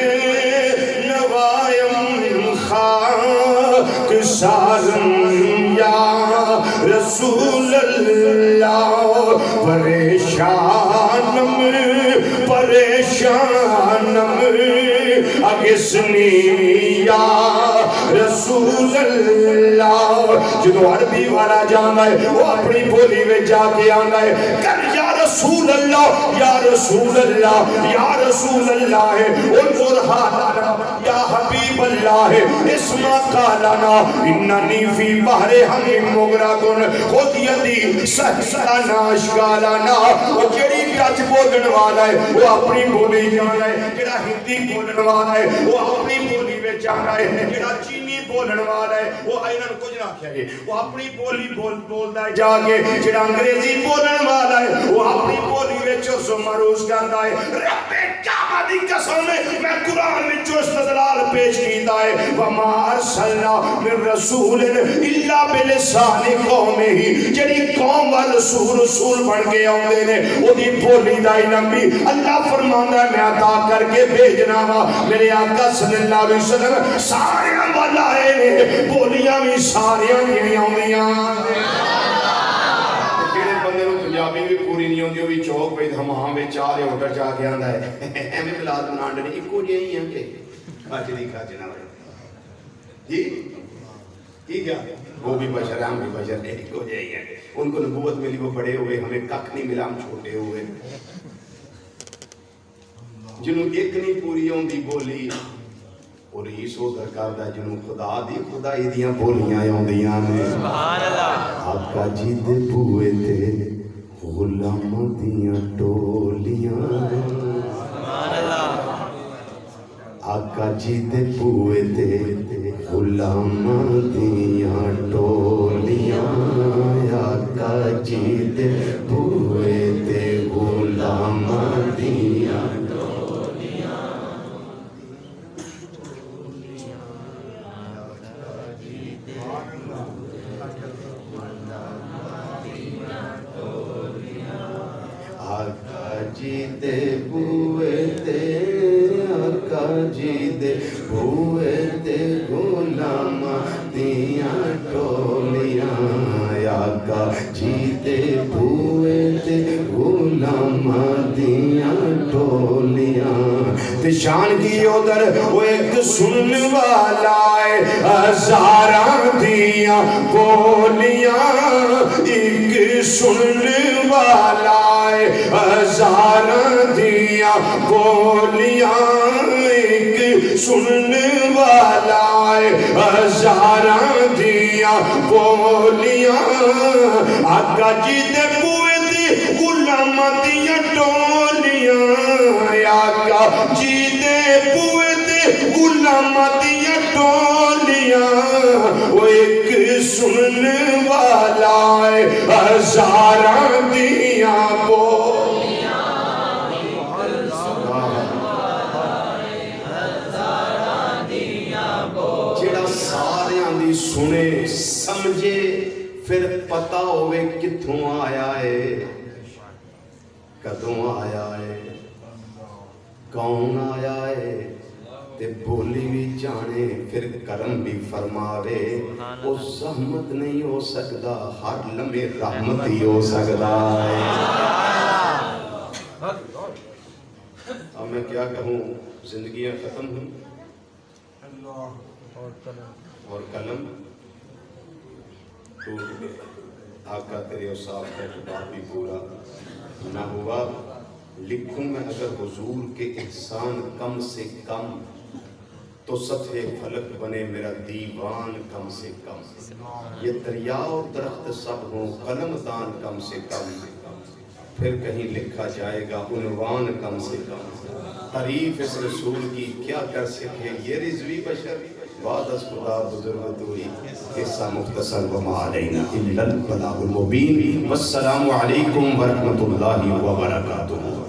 نوائم خاک سارم یا رسول اللہ پریشانم پریشانم اگسنی یا رسول اللہ جدو عربی والا جانا ہے وہ اپنی بولی میں جا کے آنا ہے کر یا رسول اللہ یا رسول اللہ یا رسول اللہ ہے انظر حالنا یا حبیب اللہ ہے اسما قالنا اننی فی بحر حمیم مغرقن خود یدی سہسانا اشکالانا وہ جڑی ٹچ بولن والا ہے وہ اپنی بولی جانا ہے جڑا ہندی بولن والا ہے وہ اپنی بولی میں جانا ہے جڑا چینی بولن والا ہے وہ اینن کچھ نہ کیا ہے وہ اپنی بولی بولدا ہے جا کے جڑا انگریزی بولن والا ہے وہ اپنی بولی وچ اس مروز کردا ہے رب کعبہ دی قسم میں قرآن وچ استدلال پیش کیتا ہے وما ارسلنا من رسول الا بلسان قومه جڑی قوم وا رسول بن کے اوندے نے اودی بولی دا علم بھی اللہ فرماندا ہے میں عطا کر کے بھیجنا وا میرے آقا صلی اللہ علیہ وسلم سارے والا ہے بولیاں بھی سارے جڑی اوندیاں جڑے بندے نوں پنجابی بھی پوری نہیں ہوندی وہ چوک پہ ہم وچ آ رہے ہوٹل جا کے آندا ہے ایویں ملاد منان دے اکو جہی ہیں کہ کاجلی کاجنا جی ٹھیک ہے وہ بھی بشر ہیں ہم بھی بشر ہیں اکو جہی ہیں ان کو نبوت ملی وہ بڑے ہوئے ہمیں کک نہیں ملا ہم چھوٹے ہوئے جنہوں ایک نہیں پوری ہوندی بولی اور عیسو درکار دا جنہوں خدا دی خدای دیاں بولیاں ہوندیاں نے سبحان اللہ آقا جی دے بوئے تے غلام دیاں ٹولیاں سبحان اللہ آقا جی دے بوئے تے غلام دیاں ٹولیاں آقا جی دے بوئے تے غلام دیاں جی دے بوئے تے آقا جی دے بوئے تے غلام دیاں ٹولیاں آقا جی دے بوئے تے غلام دیاں ٹولیاں تے شان کی ادھر وہ ایک سنن والا ہے ہزاراں دیاں بولیاں ایک سنن والا ہے ہزاراں دیاں بولیاں ایک سننے والا ہے ہزاراں دیاں بولیاں آقا جی دے بوئے تے غلام دیاں ٹولیاں آقا جی دے بوئے تے غلام دیاں ٹولیاں وہ ایک سننے والا ہے ہزاراں دیاں بولیاں جڑا ساریاں دی سنے سمجھے پھر پتا ہوئے کتھوں آیا ہے کدوں آیا ہے کون آیا ہے تے بولی بھی جانے پھر کرم بھی فرماوے وہ زحمت نہیں ہو سکتا ہر لمحے رحمت ہی ہو سکتا ہے میں کیا کہوں، زندگیاں ختم ہوئی اور قلم ٹوٹ گیا۔ آقا تیرے اوصاف کا کتاب بھی پورا نہ ہوا، لکھوں میں اگر حضور کے احسان کم سے کم تو سطح فلک بنے میرا دیوان کم سے کم۔ یہ دریا اور درخت سب ہوں قلم دان کم سے کم، پھر کہیں لکھا جائے گا عنوان کم سے کم۔ تعریف اس رسول کی کیا کر سکے یہ رضوی بشر، بعد از خدا بزرگ ہوئی قصہ مختصر وما علینا الا البلاغ المبین۔ والسلام علیکم ورحمۃ اللہ وبرکاتہ۔